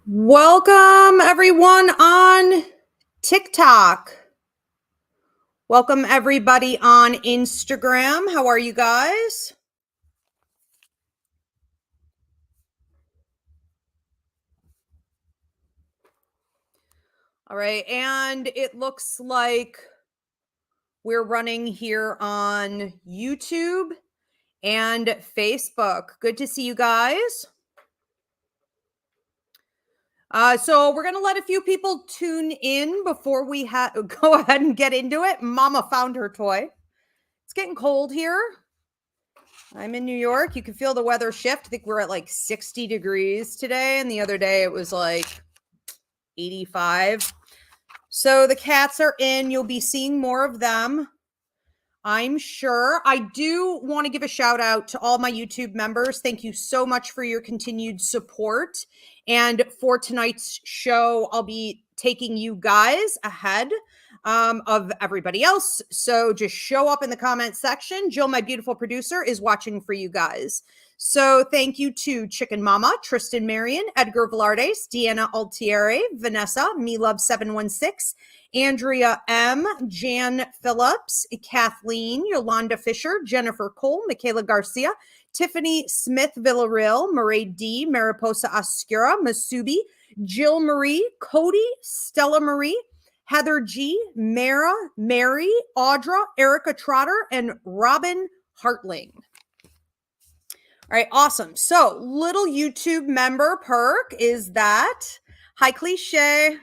Welcome everyone on TikTok. Welcome everybody on Instagram. How are you guys? All right, and it looks like we're running here on YouTube and Facebook. Good to see you guys. So we're gonna let a few people tune in before we go ahead and get into it. Mama found her toy. It's getting cold here. I'm in New York. You can feel the weather shift. I think we're at like 60 degrees today, and the other day it was like 85. So the cats are in. You'll be seeing more of them, I'm sure. I do want to give a shout out to all my YouTube members. Thank you so much for your continued support. And for tonight's show, I'll be taking you guys ahead of everybody else. So just show up in the comment section. Jill, my beautiful producer, is watching for you guys. So thank you to Chicken Mama, Tristan Marion, Edgar Velardes, Deanna Altieri, Vanessa, MeLove716, Andrea M., Jan Phillips, Kathleen, Yolanda Fisher, Jennifer Cole, Michaela Garcia, Tiffany Smith Villarreal, Murray D., Mariposa Oscura, Masubi, Jill Marie, Cody, Stella Marie, Heather G., Mara, Mary, Audra, Erica Trotter, and Robin Hartling. All right, awesome. So little YouTube member perk is that. Hi, Cliche.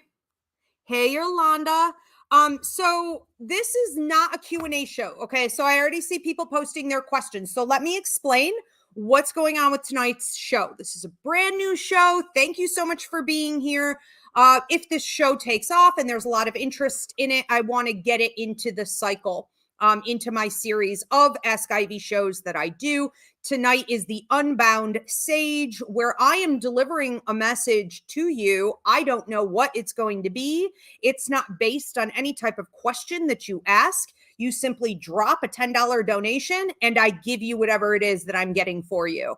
Hey, Yolanda. So this is not a Q&A show, okay? So I already see people posting their questions. So let me explain what's going on with tonight's show. This is a brand new show. Thank you so much for being here. If this show takes off and there's a lot of interest in it, I want to get it into the cycle, into my series of Ask Ivy shows that I do. Tonight is the Unbound Sage, where I am delivering a message to you. I don't know what it's going to be. It's not based on any type of question that you ask. You simply drop a $10 donation and I give you whatever it is that I'm getting for you.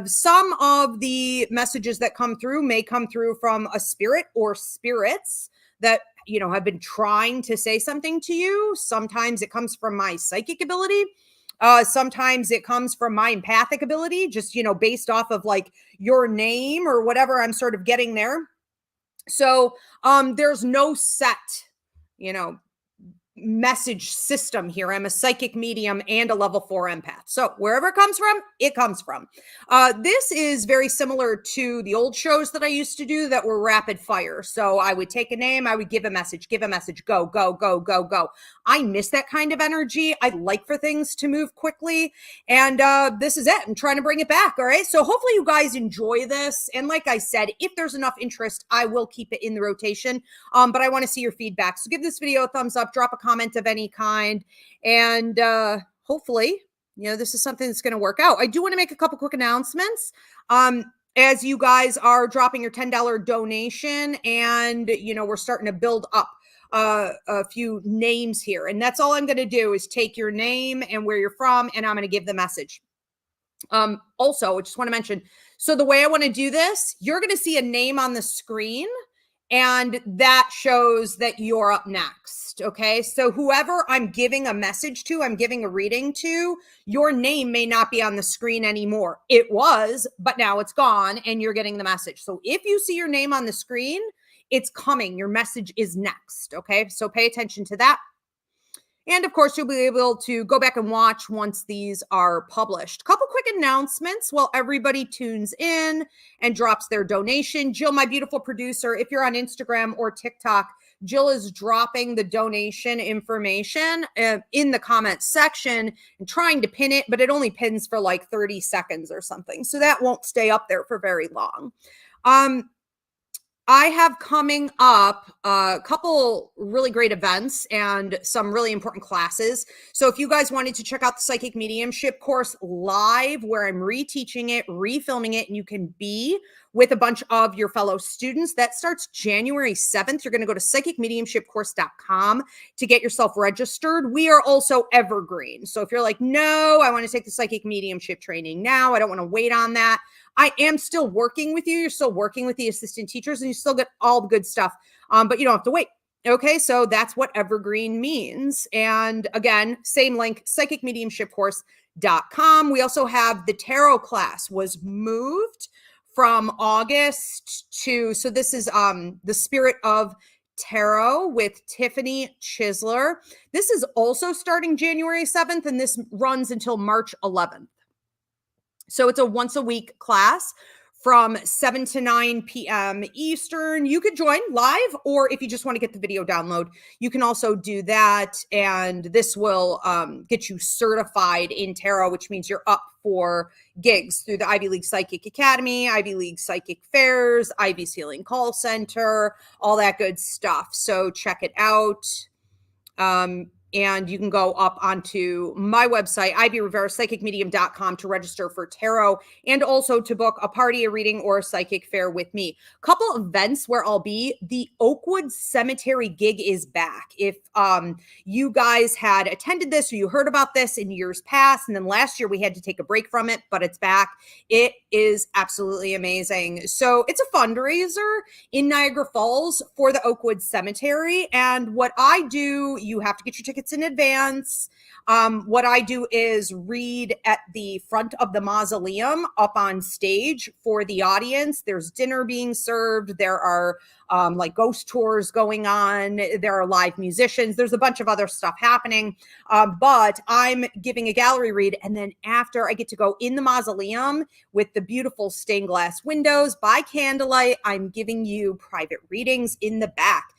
Some of the messages that come through may come through from a spirit or spirits that have been trying to say something to you. Sometimes it comes from my psychic ability. Sometimes it comes from my empathic ability, just, based off of like your name or whatever I'm sort of getting there. So there's no set, message system here. I'm a psychic medium and a level 4 empath. So wherever it comes from, it comes from. This is very similar to the old shows that I used to do that were rapid fire. So I would take a name, I would give a message, go, go, go, go, go. I miss that kind of energy. I like for things to move quickly. And this is it. I'm trying to bring it back. All right. So hopefully you guys enjoy this. And like I said, if there's enough interest, I will keep it in the rotation. But I want to see your feedback. So give this video a thumbs up, drop a comment of any kind, and hopefully this is something that's going to work out. I do want to make a couple quick announcements as you guys are dropping your $10 donation, and we're starting to build up a few names here, and that's all I'm going to do is take your name and where you're from, and I'm going to give the message. Also, I just want to mention, so the way I want to do this, you're going to see a name on the screen, and that shows that you're up next. Okay. So whoever I'm giving a message to, I'm giving a reading to, your name may not be on the screen anymore. It was, but now it's gone and you're getting the message. So if you see your name on the screen, it's coming. Your message is next. Okay. So pay attention to that. And of course, you'll be able to go back and watch once these are published. Couple quick announcements while everybody tunes in and drops their donation. Jill, my beautiful producer, if you're on Instagram or TikTok, Jill is dropping the donation information in the comments section and trying to pin it, but it only pins for like 30 seconds or something. So that won't stay up there for very long. I have coming up a couple really great events and some really important classes. So if you guys wanted to check out the Psychic Mediumship course live, where I'm reteaching it, refilming it, and you can be with a bunch of your fellow students, that starts January 7th. You're going to go to psychicmediumshipcourse.com to get yourself registered. We are also evergreen. So if you're like, no, I want to take the Psychic Mediumship training now, I don't want to wait on that, I am still working with you. You're still working with the assistant teachers and you still get all the good stuff. But you don't have to wait. Okay, so that's what evergreen means. And again, same link, psychicmediumshipcourse.com. We also have the tarot class was moved from August to, so this is the Spirit of Tarot with Tiffany Chisler. This is also starting January 7th and this runs until March 11th. So it's a once a week class from 7 to 9 p.m. Eastern. You could join live, or if you just want to get the video download, you can also do that. And this will get you certified in tarot, which means you're up for gigs through the Ivy League Psychic Academy, Ivy League Psychic Fairs, Ivy's Healing Call Center, all that good stuff. So check it out. And you can go up onto my website, ivyrivera.psychicmedium.com, to register for tarot and also to book a party, a reading, or a psychic fair with me. Couple events where I'll be. The Oakwood Cemetery gig is back. If you guys had attended this or you heard about this in years past, and then last year we had to take a break from it, but it's back. It is absolutely amazing. So it's a fundraiser in Niagara Falls for the Oakwood Cemetery. And what I do, you have to get your tickets in advance. What I do is read at the front of the mausoleum up on stage for the audience. There's dinner being served. There are like ghost tours going on. There are live musicians. There's a bunch of other stuff happening. But I'm giving a gallery read. And then after, I get to go in the mausoleum with the beautiful stained glass windows by candlelight. I'm giving you private readings in the back.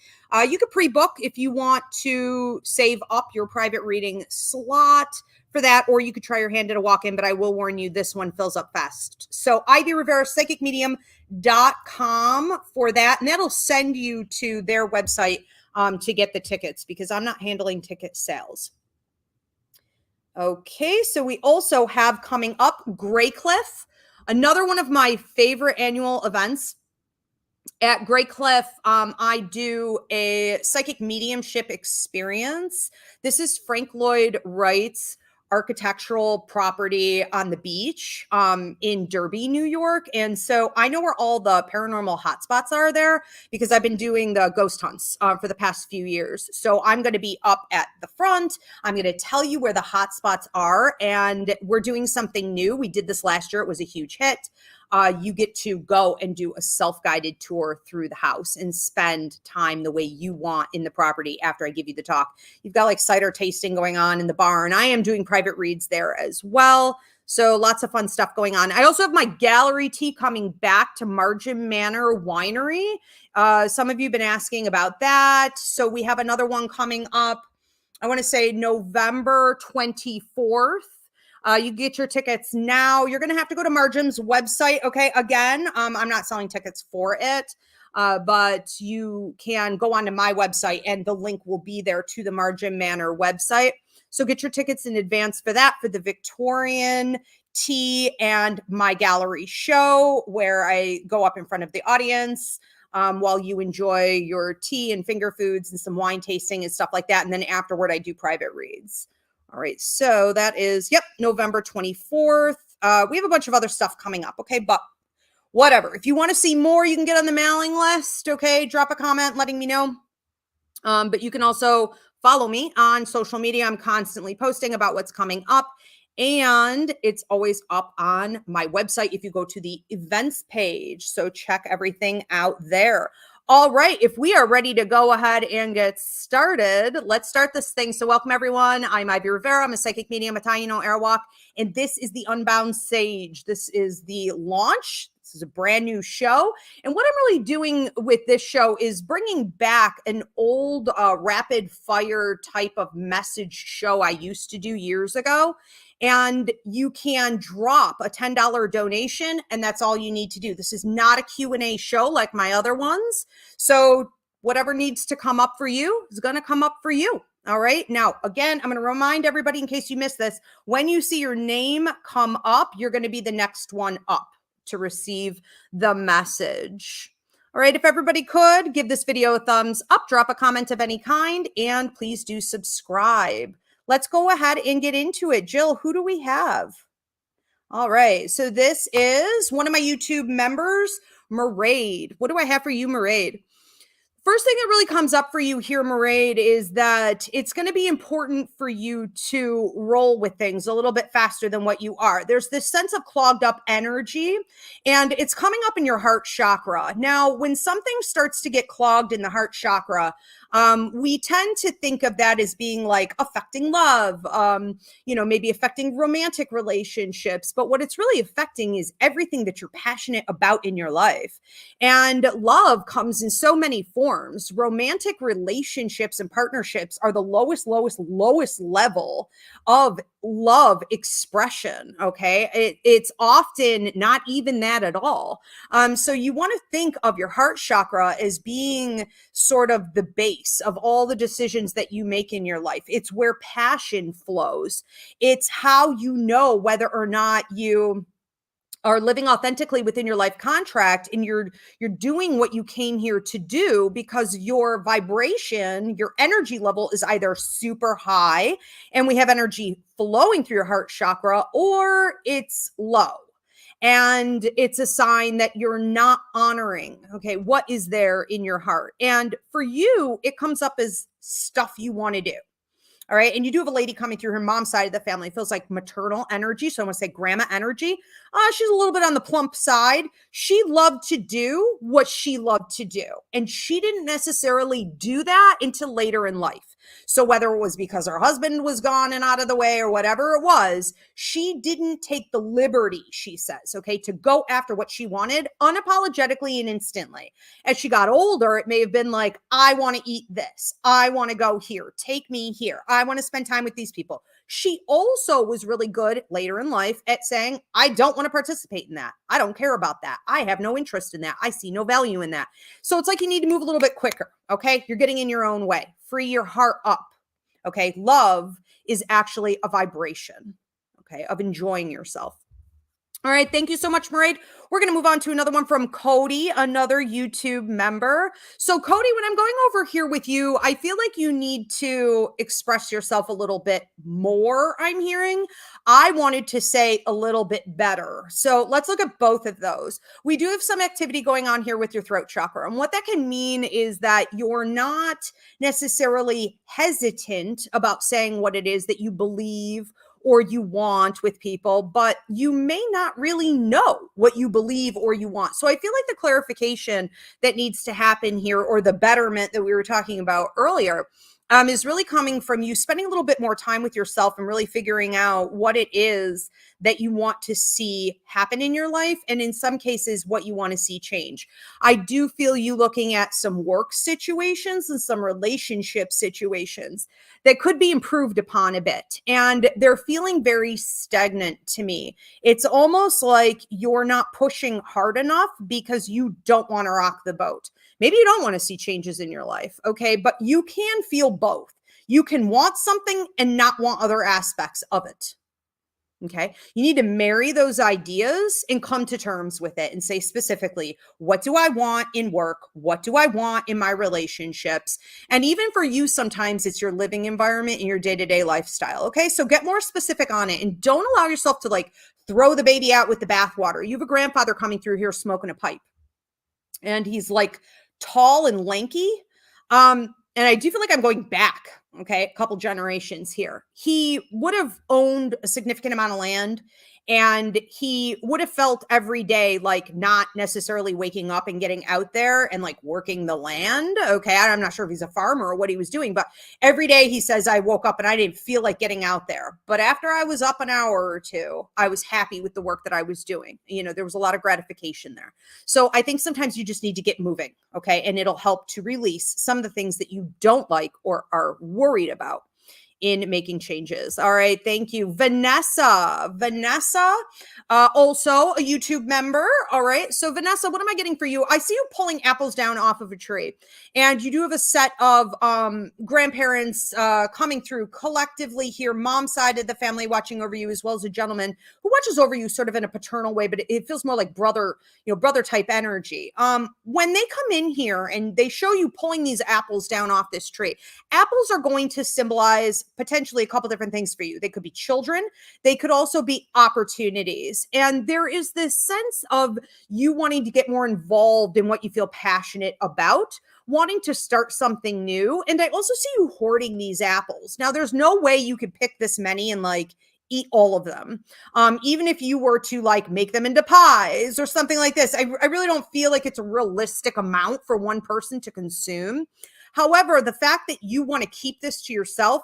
You could pre-book if you want to save up your private reading slot for that, or you could try your hand at a walk-in, but I will warn you, this one fills up fast. So ivyrivera.psychicmedium.com for that, and that'll send you to their website to get the tickets, because I'm not handling ticket sales. Okay, so we also have coming up Greycliff, another one of my favorite annual events. At Greycliff, I do a psychic mediumship experience. This is Frank Lloyd Wright's architectural property on the beach in Derby, New York. And so I know where all the paranormal hotspots are there because I've been doing the ghost hunts for the past few years. So I'm going to be up at the front. I'm going to tell you where the hotspots are. And we're doing something new. We did this last year. It was a huge hit. You get to go and do a self-guided tour through the house and spend time the way you want in the property after I give you the talk. You've got like cider tasting going on in the barn. I am doing private reads there as well. So lots of fun stuff going on. I also have my gallery tea coming back to Margin Manor Winery. Some of you have been asking about that. So we have another one coming up, I want to say November 24th. You get your tickets now. You're going to have to go to Margim's website. Okay. Again, I'm not selling tickets for it, but you can go onto my website and the link will be there to the Margin Manor website. So get your tickets in advance for that, for the Victorian tea and my gallery show, where I go up in front of the audience while you enjoy your tea and finger foods and some wine tasting and stuff like that. And then afterward, I do private reads. All right, so that is, November 24th. We have a bunch of other stuff coming up, okay? But whatever. If you want to see more, you can get on the mailing list, okay? Drop a comment letting me know. But you can also follow me on social media. I'm constantly posting about what's coming up. And it's always up on my website if you go to the events page. So check everything out there. All right, if we are ready to go ahead and get started, let's start this thing. So welcome, everyone. I'm Ivy Rivera. I'm a psychic medium, a Taino Airwalk, and this is the Unbound Sage. This is the launch. This is a brand new show. And what I'm really doing with this show is bringing back an old rapid fire type of message show I used to do years ago. And you can drop a $10 donation, and that's all you need to do. This is not a Q&A show like my other ones. So whatever needs to come up for you is going to come up for you. All right. Now, again, I'm going to remind everybody, in case you missed this, when you see your name come up, you're going to be the next one up to receive the message. All right. If everybody could give this video a thumbs up, drop a comment of any kind, and please do subscribe. Let's go ahead and get into it. Jill, who do we have? All right. So this is one of my YouTube members, Maraid. What do I have for you, Maraid? First thing that really comes up for you here, Maraid, is that it's going to be important for you to roll with things a little bit faster than what you are. There's this sense of clogged up energy, and it's coming up in your heart chakra. Now, when something starts to get clogged in the heart chakra, we tend to think of that as being like affecting love, maybe affecting romantic relationships. But what it's really affecting is everything that you're passionate about in your life. And love comes in so many forms. Romantic relationships and partnerships are the lowest level of love expression. Okay. It's often not even that at all. So you want to think of your heart chakra as being sort of the base of all the decisions that you make in your life. It's where passion flows. It's how you know whether or not you are living authentically within your life contract, and you're doing what you came here to do, because your vibration, your energy level is either super high and we have energy flowing through your heart chakra, or it's low. And it's a sign that you're not honoring, okay, what is there in your heart. And for you, it comes up as stuff you want to do. All right. And you do have a lady coming through her mom's side of the family. It feels like maternal energy. So I want to say grandma energy. She's a little bit on the plump side. She loved to do what she loved to do. And she didn't necessarily do that until later in life. So whether it was because her husband was gone and out of the way or whatever it was, she didn't take the liberty, she says, okay, to go after what she wanted unapologetically and instantly. As she got older, it may have been like, I want to eat this. I want to go here. Take me here. I want to spend time with these people. She also was really good later in life at saying, I don't want to participate in that. I don't care about that. I have no interest in that. I see no value in that. So it's like you need to move a little bit quicker. Okay. You're getting in your own way. Free your heart up. Okay. Love is actually a vibration, okay, of enjoying yourself. All right. Thank you so much, Maraid. We're going to move on to another one from Cody, another YouTube member. So Cody, when I'm going over here with you, I feel like you need to express yourself a little bit more. I'm hearing. I wanted to say a little bit better. So let's look at both of those. We do have some activity going on here with your throat chakra. And what that can mean is that you're not necessarily hesitant about saying what it is that you believe or you want with people, but you may not really know what you believe or you want. So I feel like the clarification that needs to happen here, or the betterment that we were talking about earlier, is really coming from you spending a little bit more time with yourself and really figuring out what it is that you want to see happen in your life. And in some cases, what you want to see change. I do feel you looking at some work situations and some relationship situations that could be improved upon a bit. And they're feeling very stagnant to me. It's almost like you're not pushing hard enough because you don't want to rock the boat. Maybe you don't want to see changes in your life, okay? But you can feel both. You can want something and not want other aspects of it, okay? You need to marry those ideas and come to terms with it and say specifically, what do I want in work? What do I want in my relationships? And even for you, sometimes it's your living environment and your day-to-day lifestyle, okay? So get more specific on it and don't allow yourself to like throw the baby out with the bathwater. You have a grandfather coming through here smoking a pipe, and he's like tall and lanky. And I do feel like I'm going back, okay, a couple generations here. He would have owned a significant amount of land, and he would have felt every day like not necessarily waking up and getting out there and like working the land. Okay. I'm not sure if he's a farmer or what he was doing, but every day he says, I woke up and I didn't feel like getting out there. But after I was up an hour or two, I was happy with the work that I was doing. You know, there was a lot of gratification there. So I think sometimes you just need to get moving. Okay. And it'll help to release some of the things that you don't like or are worried about in making changes. All right. Thank you. Vanessa, also a YouTube member. All right. So Vanessa, what am I getting for you? I see you pulling apples down off of a tree, and you do have a set of grandparents coming through collectively here, mom's side of the family watching over you, as well as a gentleman who watches over you sort of in a paternal way, but it feels more like brother type energy. When they come in here and they show you pulling these apples down off this tree, apples are going to symbolize potentially a couple different things for you. They could be children. They could also be opportunities. And there is this sense of you wanting to get more involved in what you feel passionate about, wanting to start something new. And I also see you hoarding these apples. Now, there's no way you could pick this many and like eat all of them. Even if you were to like make them into pies or something like this, I really don't feel like it's a realistic amount for one person to consume. However, the fact that you want to keep this to yourself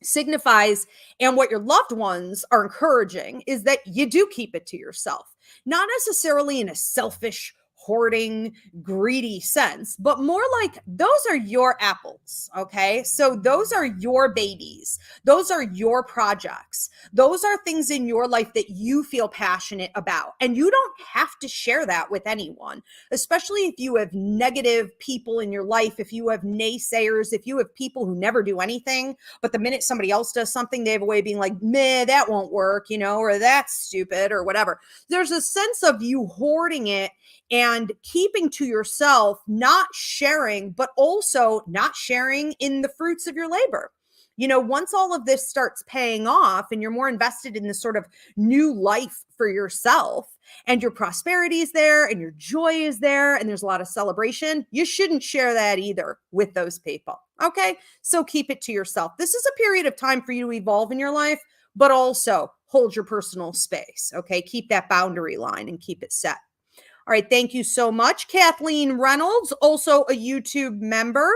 signifies, and what your loved ones are encouraging, is that you do keep it to yourself, not necessarily in a selfish, hoarding, greedy sense, but more like those are your apples. Okay. So those are your babies. Those are your projects. Those are things in your life that you feel passionate about. And you don't have to share that with anyone, especially if you have negative people in your life, if you have naysayers, if you have people who never do anything, but the minute somebody else does something, they have a way of being like, meh, that won't work, or that's stupid or whatever. There's a sense of you hoarding it and keeping to yourself, not sharing, but also not sharing in the fruits of your labor. Once all of this starts paying off and you're more invested in this sort of new life for yourself, and your prosperity is there and your joy is there and there's a lot of celebration, you shouldn't share that either with those people. Okay. So keep it to yourself. This is a period of time for you to evolve in your life, but also hold your personal space. Okay. Keep that boundary line and keep it set. All right. Thank you so much. Kathleen Reynolds, also a YouTube member.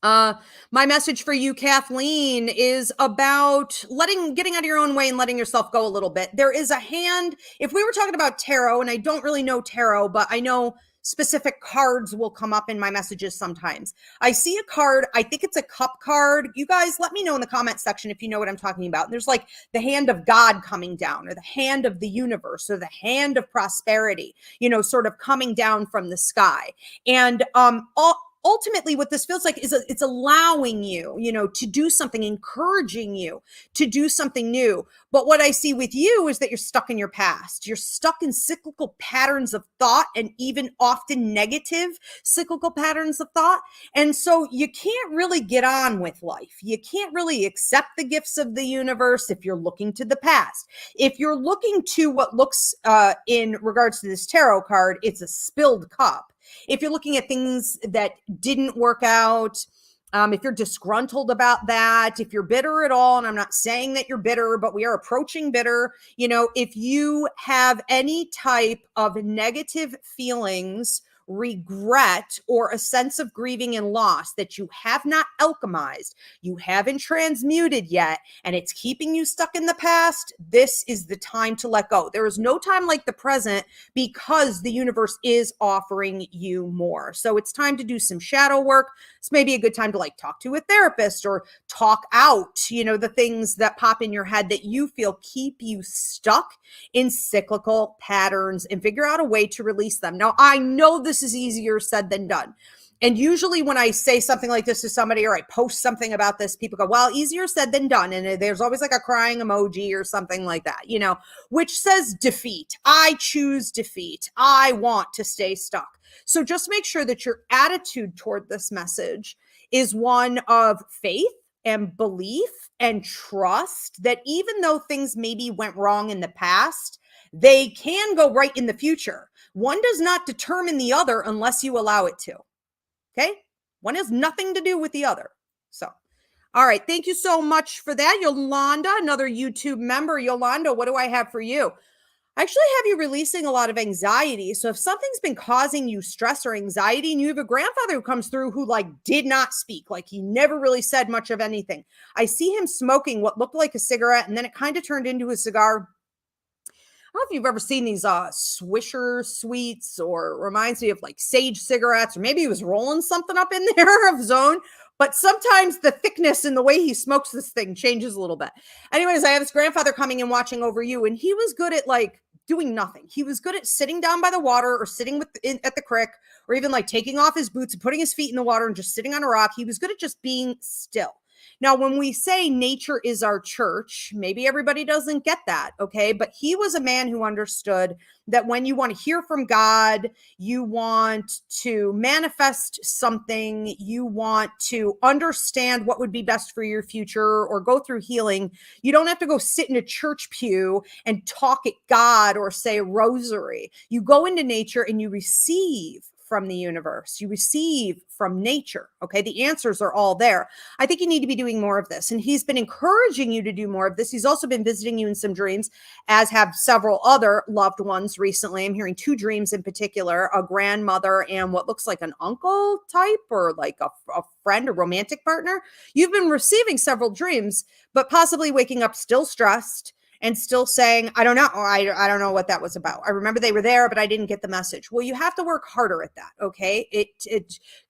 My message for you, Kathleen, is about getting out of your own way and letting yourself go a little bit. There is a hand. If we were talking about tarot, and I don't really know tarot, but I know specific cards will come up in my messages sometimes. I see a card. I think it's a cup card. You guys, let me know in the comment section if you know what I'm talking about. And there's like the hand of God coming down, or the hand of the universe, or the hand of prosperity, sort of coming down from the sky. And ultimately what this feels like is it's allowing you, to do something, encouraging you to do something new. But what I see with you is that you're stuck in your past. You're stuck in cyclical patterns of thought, and even often negative cyclical patterns of thought. And so you can't really get on with life. You can't really accept the gifts of the universe if you're looking to the past. If you're looking to what looks in regards to this tarot card, it's a spilled cup. If you're looking at things that didn't work out, if you're disgruntled about that, if you're bitter at all, and I'm not saying that you're bitter, but we are approaching bitter, if you have any type of negative feelings, regret, or a sense of grieving and loss that you have not alchemized, you haven't transmuted yet, and it's keeping you stuck in the past, this is the time to let go. There is no time like the present, because the universe is offering you more. So it's time to do some shadow work. It's maybe a good time to talk to a therapist, or talk out, the things that pop in your head that you feel keep you stuck in cyclical patterns, and figure out a way to release them. Now, I know this is easier said than done. And usually when I say something like this to somebody, or I post something about this, people go, well, easier said than done. And there's always like a crying emoji or something like that, which says defeat. I choose defeat. I want to stay stuck. So just make sure that your attitude toward this message is one of faith and belief and trust that even though things maybe went wrong in the past, they can go right in the future. One does not determine the other unless you allow it to. Okay? One has nothing to do with the other. So, all right. Thank you so much for that. Yolanda, another YouTube member. Yolanda, what do I have for you? I actually have you releasing a lot of anxiety. So if something's been causing you stress or anxiety, and you have a grandfather who comes through who did not speak, he never really said much of anything. I see him smoking what looked like a cigarette, and then it kind of turned into a cigar. I don't know if you've ever seen these Swisher sweets, or reminds me of Sage cigarettes, or maybe he was rolling something up in there of his own. But sometimes the thickness and the way he smokes this thing changes a little bit. Anyways, I have this grandfather coming and watching over you, and he was good at doing nothing. He was good at sitting down by the water, or sitting at the creek, or even taking off his boots and putting his feet in the water and just sitting on a rock. He was good at just being still. Now, when we say nature is our church, maybe everybody doesn't get that, okay? But he was a man who understood that when you want to hear from God, you want to manifest something, you want to understand what would be best for your future or go through healing, you don't have to go sit in a church pew and talk at God or say a rosary. You go into nature and you receive from the universe. You receive from nature. Okay. The answers are all there. I think you need to be doing more of this. And he's been encouraging you to do more of this. He's also been visiting you in some dreams, as have several other loved ones recently. I'm hearing 2 dreams in particular, a grandmother and what looks like an uncle type or like a friend, a romantic partner. You've been receiving several dreams, but possibly waking up still stressed and still saying, I don't know. I don't know what that was about. I remember they were there, but I didn't get the message. Well, you have to work harder at that. Okay.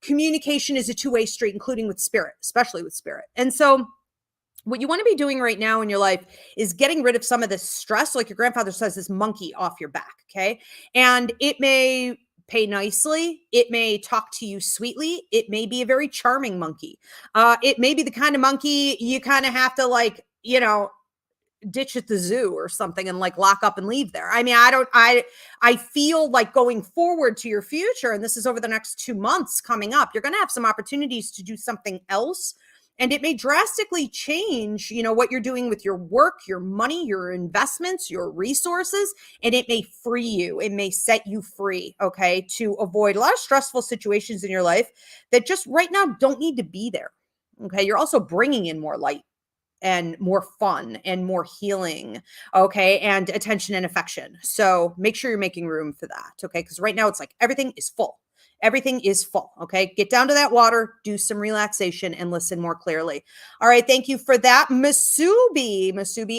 Communication is a 2-way street, including with spirit, especially with spirit. And so what you want to be doing right now in your life is getting rid of some of this stress. Like your grandfather says, this monkey off your back. Okay. And it may pay nicely. It may talk to you sweetly. It may be a very charming monkey. It may be the kind of monkey you kind of have to ditch at the zoo or something and like lock up and leave there. I mean, I feel like going forward to your future, and this is over the next 2 months coming up, you're going to have some opportunities to do something else. And it may drastically change, what you're doing with your work, your money, your investments, your resources, and it may free you. It may set you free, okay, to avoid a lot of stressful situations in your life that just right now don't need to be there. Okay. You're also bringing in more light and more fun and more healing, okay, and attention and affection. So make sure you're making room for that, okay, because right now it's like everything is full. Everything is full, okay? Get down to that water, do some relaxation, and listen more clearly. All right, thank you for that. Masubi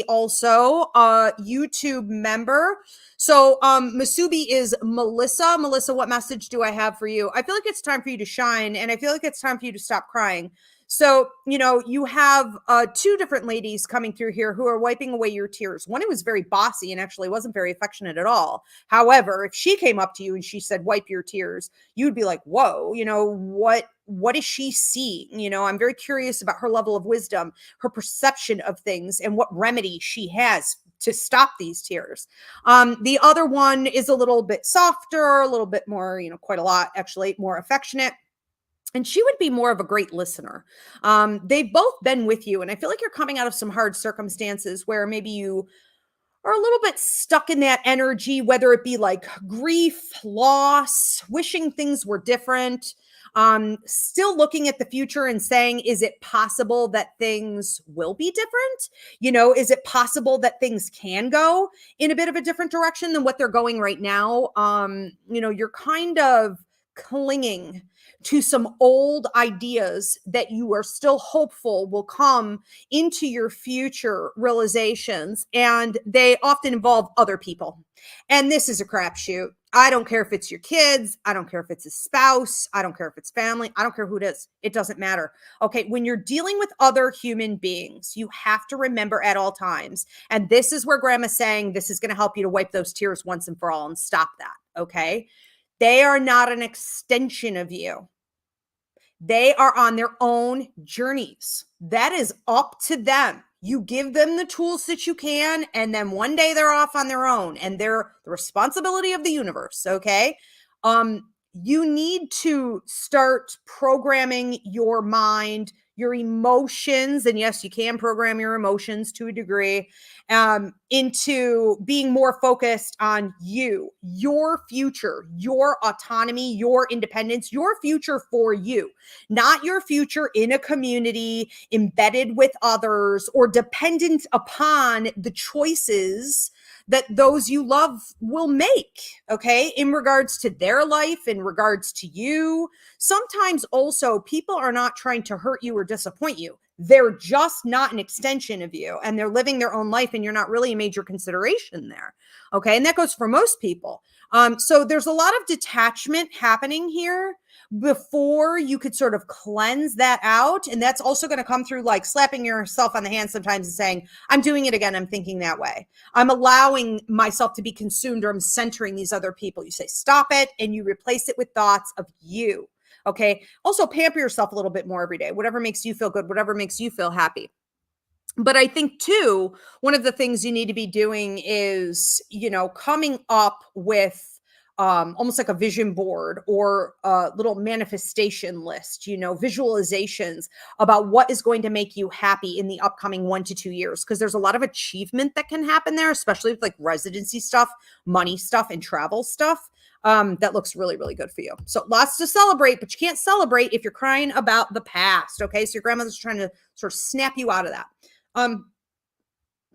also a YouTube member. So Masubi is Melissa. Melissa, what message do I have for you? I feel like it's time for you to shine, and I feel like it's time for you to stop crying. So, you have 2 different ladies coming through here who are wiping away your tears. One who was very bossy and actually wasn't very affectionate at all. However, if she came up to you and she said, wipe your tears, you'd be like, whoa, what is she seeing? I'm very curious about her level of wisdom, her perception of things, and what remedy she has to stop these tears. The other one is a little bit softer, a little bit more, quite a lot actually, more affectionate. And she would be more of a great listener. They've both been with you. And I feel like you're coming out of some hard circumstances where maybe you are a little bit stuck in that energy, whether it be like grief, loss, wishing things were different, still looking at the future and saying, is it possible that things will be different? Is it possible that things can go in a bit of a different direction than what they're going right now? You're kind of clinging to some old ideas that you are still hopeful will come into your future realizations, and they often involve other people. And this is a crapshoot. I don't care if it's your kids. I don't care if it's a spouse. I don't care if it's family. I don't care who it is. It doesn't matter. Okay. When you're dealing with other human beings, you have to remember at all times. And this is where Grandma's saying this is going to help you to wipe those tears once and for all and stop that. Okay. They are not an extension of you. They are on their own journeys. That is up to them. You give them the tools that you can, and then one day they're off on their own, and they're the responsibility of the universe, okay? You need to start programming your mind, your emotions, and yes, you can program your emotions to a degree, into being more focused on you, your future, your autonomy, your independence, your future for you, not your future in a community, embedded with others, or dependent upon the choices that those you love will make, okay, in regards to their life, in regards to you. Sometimes also people are not trying to hurt you or disappoint you. They're just not an extension of you, and they're living their own life, and you're not really a major consideration there, okay? And that goes for most people. So there's a lot of detachment happening here before you could sort of cleanse that out. And that's also going to come through like slapping yourself on the hand sometimes and saying, I'm doing it again. I'm thinking that way. I'm allowing myself to be consumed, or I'm centering these other people. You say, stop it. And you replace it with thoughts of you. Okay. Also, pamper yourself a little bit more every day, whatever makes you feel good, whatever makes you feel happy. But I think too, one of the things you need to be doing is, coming up with almost like a vision board or a little manifestation list, visualizations about what is going to make you happy in the upcoming 1 to 2 years. Because there's a lot of achievement that can happen there, especially with like residency stuff, money stuff, and travel stuff. That looks really, really good for you. So lots to celebrate, but you can't celebrate if you're crying about the past. Okay. So your grandmother's trying to sort of snap you out of that. Um,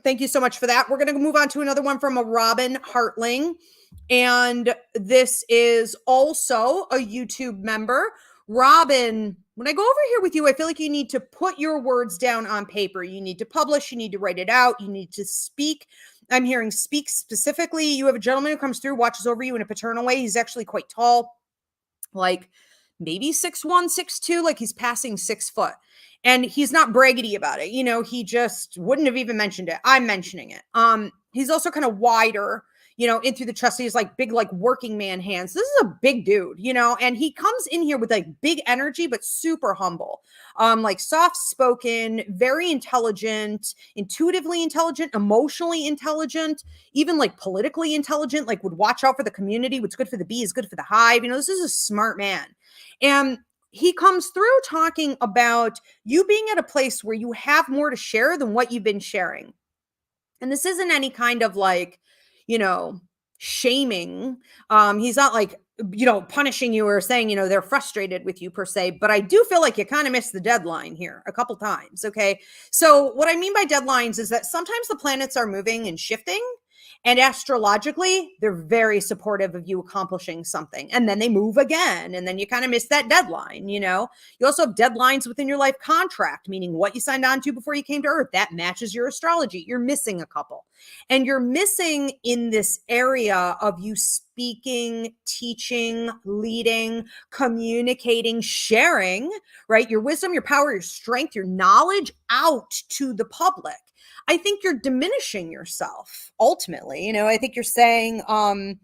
Thank you so much for that. We're going to move on to another one from a Robin Hartling. And this is also a YouTube member. Robin, when I go over here with you, I feel like you need to put your words down on paper. You need to publish, you need to write it out, you need to speak. I'm hearing speak specifically. You have a gentleman who comes through, watches over you in a paternal way. He's actually quite tall, like maybe 6'1", 6'2", like he's passing 6 foot. And he's not braggedy about it. He just wouldn't have even mentioned it. I'm mentioning it. He's also kind of wider, in through the chest. He's like big, like working man hands. This is a big dude, and he comes in here with like big energy, but super humble. Like soft spoken, very intelligent, intuitively intelligent, emotionally intelligent, even like politically intelligent, like would watch out for the community. What's good for the bee is good for the hive. This is a smart man. And he comes through talking about you being at a place where you have more to share than what you've been sharing. And this isn't any kind of like, shaming. He's not like, punishing you or saying, they're frustrated with you per se, but I do feel like you kind of missed the deadline here a couple times. Okay. So what I mean by deadlines is that sometimes the planets are moving and shifting. And astrologically, they're very supportive of you accomplishing something. And then they move again. And then you kind of miss that deadline, You also have deadlines within your life contract, meaning what you signed on to before you came to Earth. That matches your astrology. You're missing a couple. And you're missing in this area of you speaking, teaching, leading, communicating, sharing, right? Your wisdom, your power, your strength, your knowledge out to the public. I think you're diminishing yourself ultimately. I think you're saying, oh,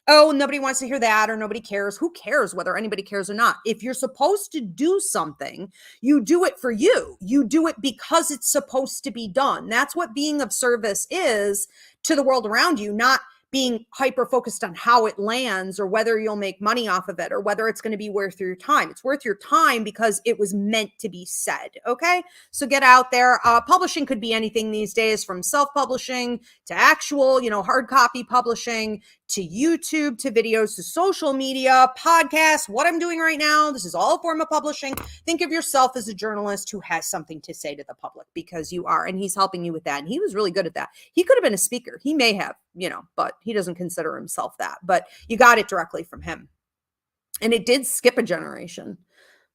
nobody wants to hear that or nobody cares. Who cares whether anybody cares or not? If you're supposed to do something, you do it for you. You do it because it's supposed to be done. That's what being of service is to the world around you, not being hyper focused on how it lands or whether you'll make money off of it or whether it's going to be worth your time. It's worth your time because it was meant to be said. Okay. So get out there. Publishing could be anything these days, from self-publishing to actual, hard copy publishing, to YouTube, to videos, to social media, podcasts, what I'm doing right now. This is all a form of publishing. Think of yourself as a journalist who has something to say to the public, because you are, and he's helping you with that. And he was really good at that. He could have been a speaker. He may have, but he doesn't consider himself that, but you got it directly from him. And it did skip a generation.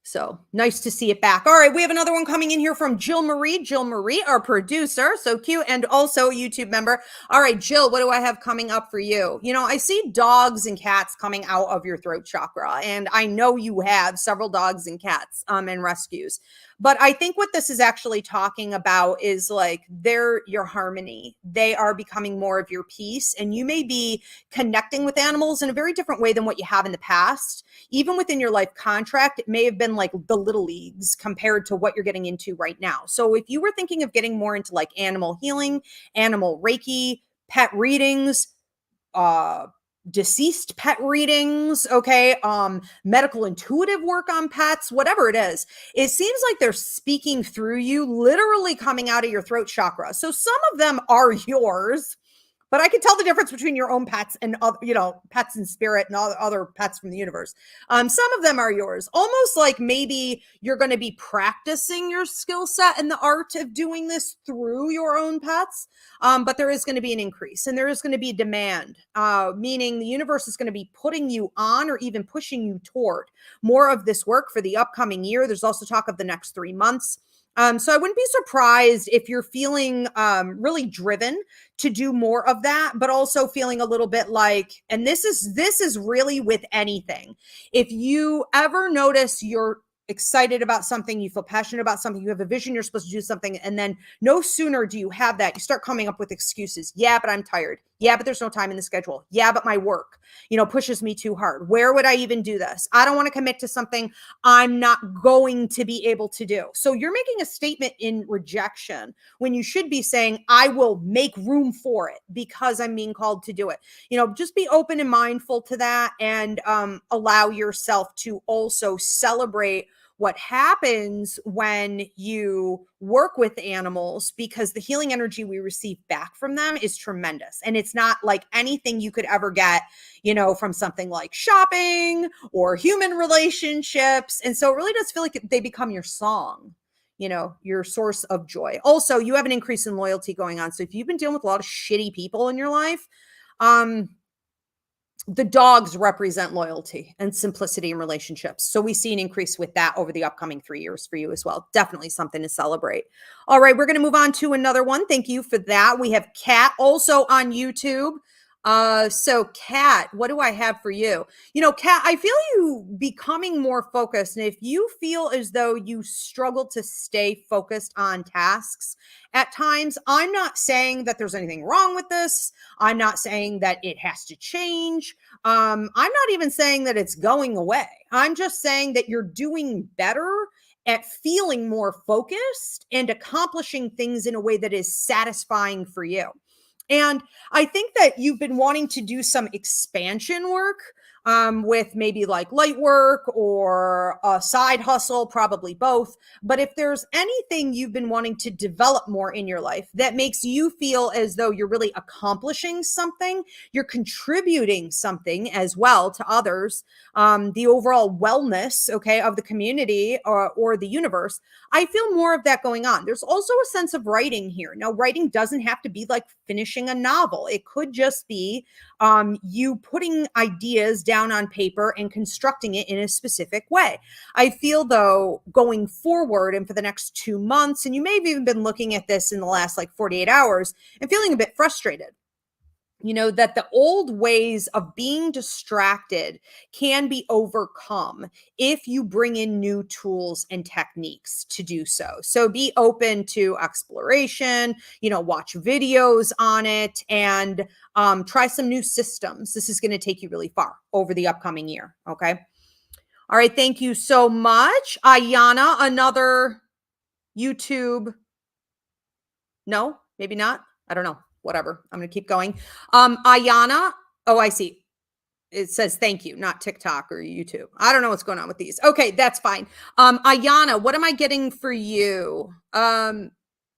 So nice to see it back. All right, we have another one coming in here from Jill Marie. Jill Marie, our producer, so cute, and also a YouTube member. All right, Jill, what do I have coming up for you? I see dogs and cats coming out of your throat chakra, and I know you have several dogs and cats and rescues. But I think what this is actually talking about is like they're your harmony. They are becoming more of your peace, and you may be connecting with animals in a very different way than what you have in the past. Even within your life contract, it may have been like the little leagues compared to what you're getting into right now. So if you were thinking of getting more into like animal healing, animal Reiki, pet readings, deceased pet readings, okay, medical intuitive work on pets, whatever it is, it seems like they're speaking through you, literally coming out of your throat chakra. So some of them are yours, but I can tell the difference between your own pets and pets in spirit and other pets from the universe. Some of them are yours, almost like maybe you're going to be practicing your skill set and the art of doing this through your own pets. But there is going to be an increase, and there is going to be a demand, meaning the universe is going to be putting you on or even pushing you toward more of this work for the upcoming year. There's also talk of the next 3 months. So I wouldn't be surprised if you're feeling really driven to do more of that, but also feeling a little bit like, and this is really with anything. If you ever notice you're excited about something, you feel passionate about something, you have a vision, you're supposed to do something, and then no sooner do you have that, you start coming up with excuses. Yeah, but I'm tired. Yeah, but there's no time in the schedule. Yeah, but my work, pushes me too hard. Where would I even do this? I don't want to commit to something I'm not going to be able to do. So you're making a statement in rejection when you should be saying, I will make room for it because I'm being called to do it. Just be open and mindful to that, and allow yourself to also celebrate what happens when you work with animals, because the healing energy we receive back from them is tremendous. And it's not like anything you could ever get, from something like shopping or human relationships. And so it really does feel like they become your song, your source of joy. Also, you have an increase in loyalty going on. So if you've been dealing with a lot of shitty people in your life, the dogs represent loyalty and simplicity in relationships. So we see an increase with that over the upcoming 3 years for you as well. Definitely something to celebrate. All right, we're going to move on to another one. Thank you for that. We have Kat also on YouTube. So Kat, what do I have for you? Kat, I feel you becoming more focused. And if you feel as though you struggle to stay focused on tasks at times, I'm not saying that there's anything wrong with this. I'm not saying that it has to change. I'm not even saying that it's going away. I'm just saying that you're doing better at feeling more focused and accomplishing things in a way that is satisfying for you. And I think that you've been wanting to do some expansion work with maybe like light work or a side hustle, probably both. But if there's anything you've been wanting to develop more in your life that makes you feel as though you're really accomplishing something, you're contributing something as well to others, the overall wellness, okay, of the community or the universe, I feel more of that going on. There's also a sense of writing here. Now, writing doesn't have to be like finishing a novel. It could just be you putting ideas down on paper and constructing it in a specific way. I feel though going forward and for the next 2 months, and you may have even been looking at this in the last like 48 hours and feeling a bit frustrated. That the old ways of being distracted can be overcome if you bring in new tools and techniques to do so. So be open to exploration, watch videos on it, and try some new systems. This is going to take you really far over the upcoming year. Okay. All right. Thank you so much. Ayana, another YouTube. No, maybe not. I don't know. Whatever. I'm going to keep going. Ayana. Oh, I see. It says thank you, not TikTok or YouTube. I don't know what's going on with these. Okay, that's fine. Ayana, what am I getting for you?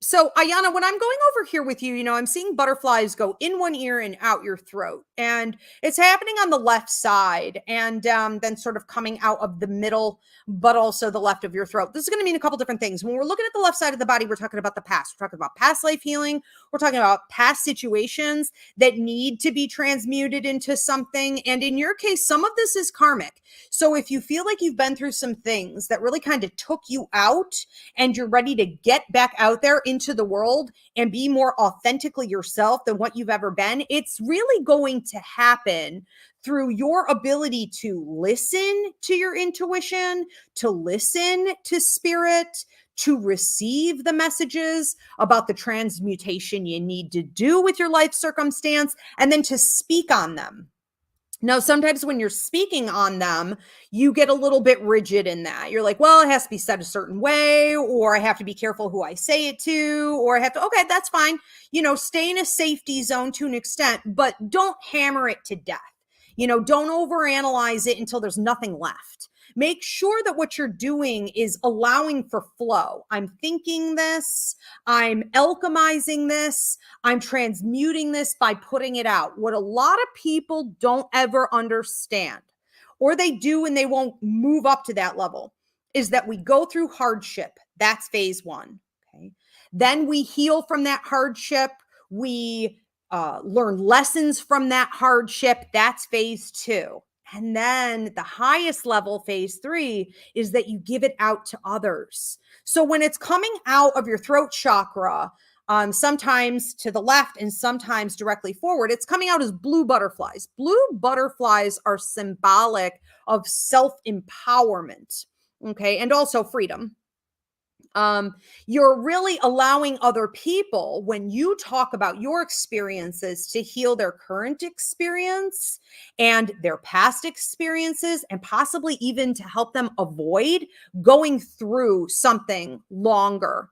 So Ayana, when I'm going over here with you, I'm seeing butterflies go in one ear and out your throat. And it's happening on the left side and then sort of coming out of the middle, but also the left of your throat. This is going to mean a couple different things. When we're looking at the left side of the body, we're talking about the past. We're talking about past life healing. We're talking about past situations that need to be transmuted into something. And in your case, some of this is karmic. So if you feel like you've been through some things that really kind of took you out and you're ready to get back out there into the world and be more authentically yourself than what you've ever been, it's really going to happen through your ability to listen to your intuition, to listen to spirit, to receive the messages about the transmutation you need to do with your life circumstance, and then to speak on them. Now, sometimes when you're speaking on them, you get a little bit rigid in that. You're like, well, it has to be said a certain way, or I have to be careful who I say it to, or I have to, okay, that's fine. Stay in a safety zone to an extent, but don't hammer it to death. Don't overanalyze it until there's nothing left. Make sure that what you're doing is allowing for flow. I'm thinking this, I'm alchemizing this, I'm transmuting this by putting it out. What a lot of people don't ever understand, or they do and they won't move up to that level, is that we go through hardship. That's phase 1. Okay. Then we heal from that hardship. We learn lessons from that hardship. That's phase 2. And then the highest level, phase 3, is that you give it out to others. So when it's coming out of your throat chakra, sometimes to the left and sometimes directly forward, it's coming out as blue butterflies. Blue butterflies are symbolic of self-empowerment, okay, and also freedom. You're really allowing other people, when you talk about your experiences, to heal their current experience and their past experiences, and possibly even to help them avoid going through something longer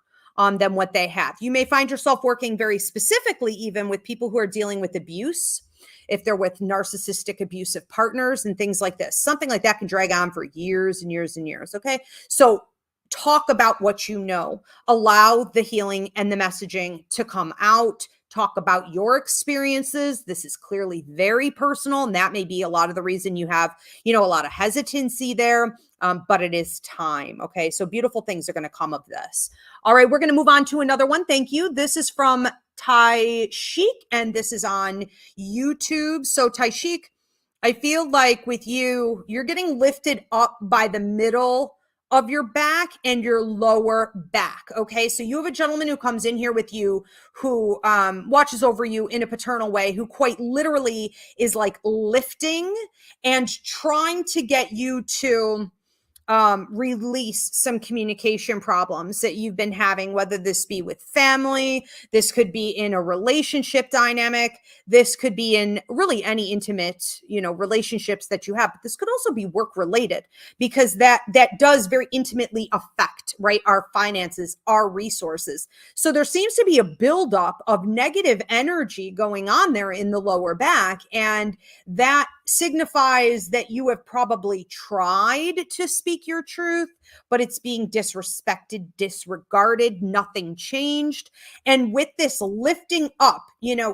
than what they have. You may find yourself working very specifically even with people who are dealing with abuse. If they're with narcissistic abusive partners and things like this, something like that can drag on for years and years and years. Okay. So talk about what you know, allow the healing and the messaging to come out. Talk about your experiences. This is clearly very personal, and that may be a lot of the reason you have, a lot of hesitancy there. But it is time. Okay. So beautiful things are going to come of this. All right. We're going to move on to another one. Thank you. This is from Tai Chic, and this is on YouTube. So Tai Chic, I feel like with you, you're getting lifted up by the middle of your back and your lower back. Okay. So you have a gentleman who comes in here with you who watches over you in a paternal way, who quite literally is like lifting and trying to get you to release some communication problems that you've been having, whether this be with family, this could be in a relationship dynamic, this could be in really any intimate, relationships that you have, but this could also be work related, because that does very intimately affect, right, our finances, our resources. So there seems to be a buildup of negative energy going on there in the lower back, and that signifies that you have probably tried to speak your truth, but it's being disrespected, disregarded, nothing changed. And with this lifting up,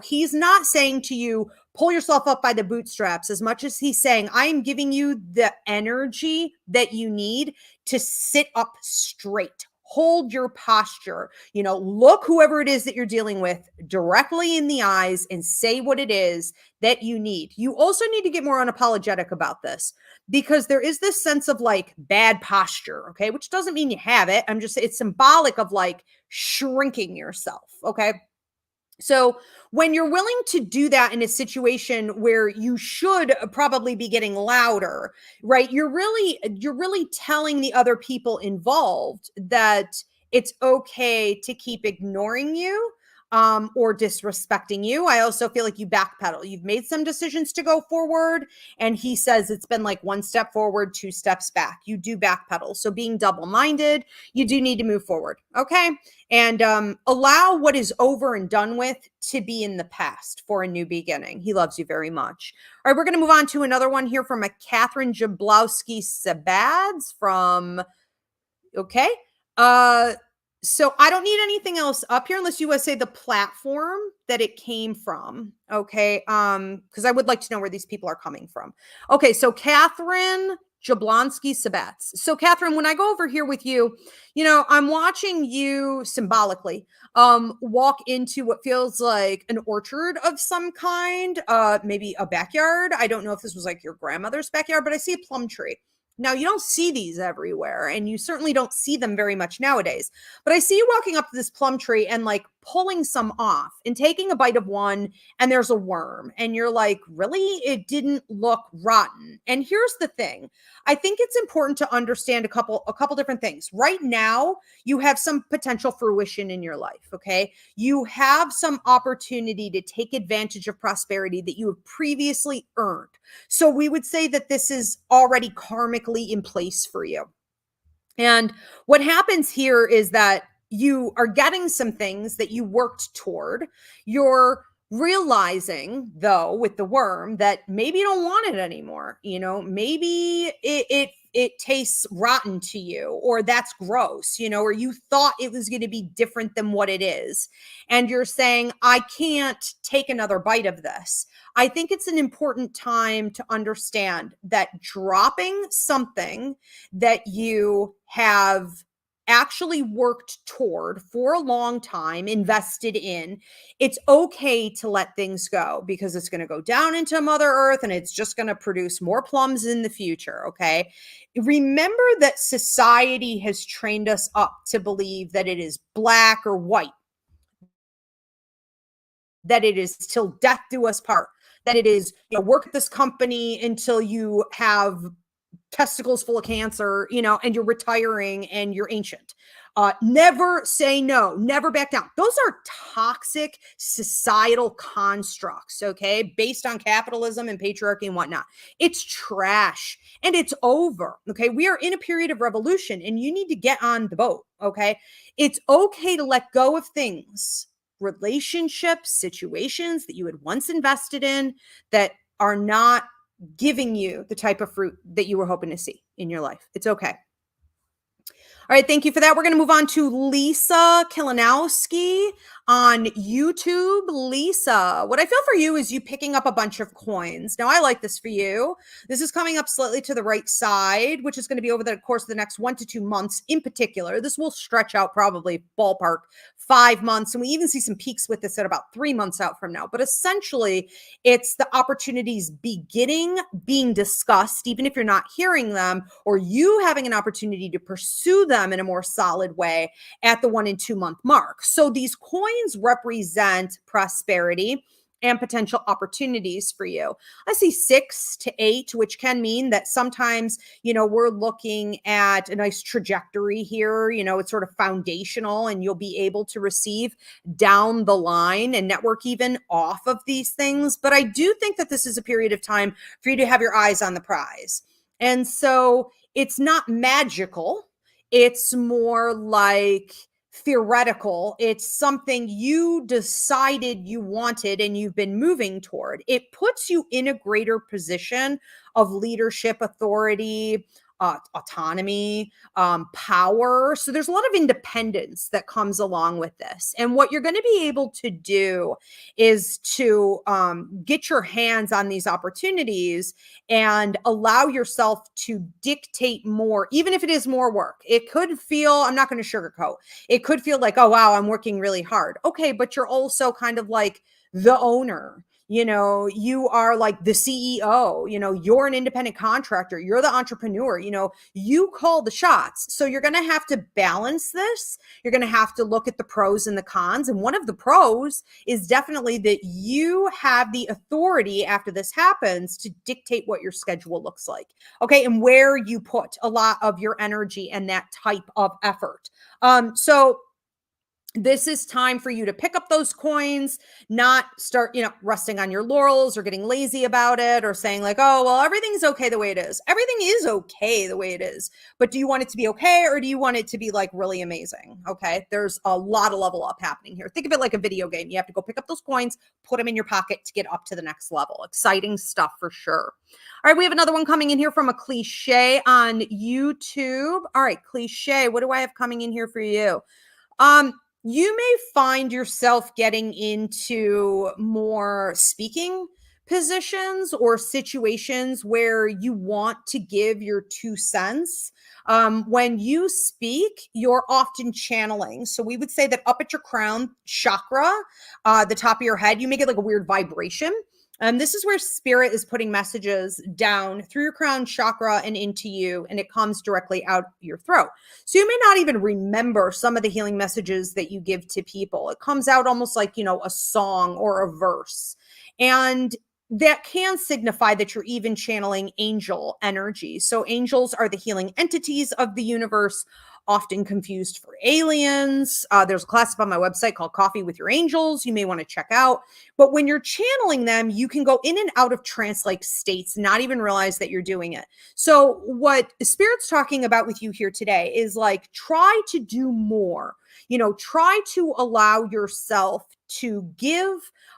he's not saying to you, pull yourself up by the bootstraps, as much as he's saying, I am giving you the energy that you need to sit up straight. Hold your posture, look whoever it is that you're dealing with directly in the eyes and say what it is that you need. You also need to get more unapologetic about this, because there is this sense of like bad posture, okay, which doesn't mean you have it. It's symbolic of like shrinking yourself, okay? So when you're willing to do that in a situation where you should probably be getting louder, right? You're really telling the other people involved that it's okay to keep ignoring you or disrespecting you. I also feel like you backpedal. You've made some decisions to go forward, and he says it's been like one step forward, two steps back. You do backpedal. So being double-minded, you do need to move forward. Okay. And allow what is over and done with to be in the past for a new beginning. He loves you very much. All right, we're going to move on to another one here from a Catherine Jablowski-Sabads from, okay. So I don't need anything else up here unless you want to say the platform that it came from. Okay. Because I would like to know where these people are coming from. Okay, so Catherine Jablonski-Sabatz. So Catherine, when I go over here with you, I'm watching you symbolically walk into what feels like an orchard of some kind, maybe a backyard. I don't know if this was like your grandmother's backyard, but I see a plum tree. Now, you don't see these everywhere, and you certainly don't see them very much nowadays. But I see you walking up to this plum tree and like pulling some off and taking a bite of one, and there's a worm. And you're like, really? It didn't look rotten. And here's the thing. I think it's important to understand a couple different things. Right now, you have some potential fruition in your life, okay? You have some opportunity to take advantage of prosperity that you have previously earned. So we would say that this is already karmically in place for you. And what happens here is that you are getting some things that you worked toward. You're realizing, though, with the worm, that maybe you don't want it anymore. Maybe it tastes rotten to you, or that's gross, or you thought it was going to be different than what it is. And you're saying, I can't take another bite of this. I think it's an important time to understand that dropping something that you have actually worked toward for a long time, invested in, it's okay to let things go, because it's going to go down into Mother Earth and it's just going to produce more plums in the future. Okay. Remember that society has trained us up to believe that it is black or white, that it is till death do us part, that it is, work at this company until you have testicles full of cancer, and you're retiring and you're ancient. Never say no, never back down. Those are toxic societal constructs, okay, based on capitalism and patriarchy and whatnot. It's trash and it's over, okay? We are in a period of revolution and you need to get on the boat, okay? It's okay to let go of things, relationships, situations that you had once invested in that are not giving you the type of fruit that you were hoping to see in your life. It's okay. All right, thank you for that. We're going to move on to Lisa Kilanowski on YouTube. Lisa, what I feel for you is you picking up a bunch of coins. Now, I like this for you. This is coming up slightly to the right side, which is going to be over the course of the next 1 to 2 months in particular. This will stretch out probably ballpark 5 months. And we even see some peaks with this at about 3 months out from now. But essentially, it's the opportunities being discussed, even if you're not hearing them, or you having an opportunity to pursue them in a more solid way at the 1 and 2 month mark. So these coins represent prosperity and potential opportunities for you. I see 6 to 8, which can mean that sometimes, we're looking at a nice trajectory here. It's sort of foundational and you'll be able to receive down the line and network even off of these things. But I do think that this is a period of time for you to have your eyes on the prize. And so it's not magical. It's more like theoretical. It's something you decided you wanted and you've been moving toward. It puts you in a greater position of leadership, authority, autonomy, power. So there's a lot of independence that comes along with this. And what you're going to be able to do is to get your hands on these opportunities and allow yourself to dictate more, even if it is more work. It could feel, I'm not going to sugarcoat, it could feel like, oh, wow, I'm working really hard. Okay, but you're also kind of like the owner. You are like the CEO, you're an independent contractor, you're the entrepreneur, you call the shots. So you're going to have to balance this. You're going to have to look at the pros and the cons. And one of the pros is definitely that you have the authority after this happens to dictate what your schedule looks like. Okay. And where you put a lot of your energy and that type of effort. So this is time for you to pick up those coins, not start, resting on your laurels or getting lazy about it or saying like, oh, well, everything's okay the way it is. Everything is okay the way it is. But do you want it to be okay? Or do you want it to be like really amazing? Okay. There's a lot of level up happening here. Think of it like a video game. You have to go pick up those coins, put them in your pocket to get up to the next level. Exciting stuff for sure. All right. We have another one coming in here from a cliche on YouTube. All right. Cliche. What do I have coming in here for you? You may find yourself getting into more speaking positions or situations where you want to give your 2 cents. When you speak, you're often channeling. So we would say that up at your crown chakra, the top of your head, you may get like a weird vibration. This is where spirit is putting messages down through your crown chakra and into you, and it comes directly out your throat. So you may not even remember some of the healing messages that you give to people. It comes out almost like, a song or a verse. And that can signify that you're even channeling angel energy. So angels are the healing entities of the universe, often confused for aliens. There's a class up on my website called Coffee with Your Angels. You may want to check out. But when you're channeling them, you can go in and out of trance-like states, not even realize that you're doing it. So what Spirit's talking about with you here today is like, try to do more. Try to allow yourself to give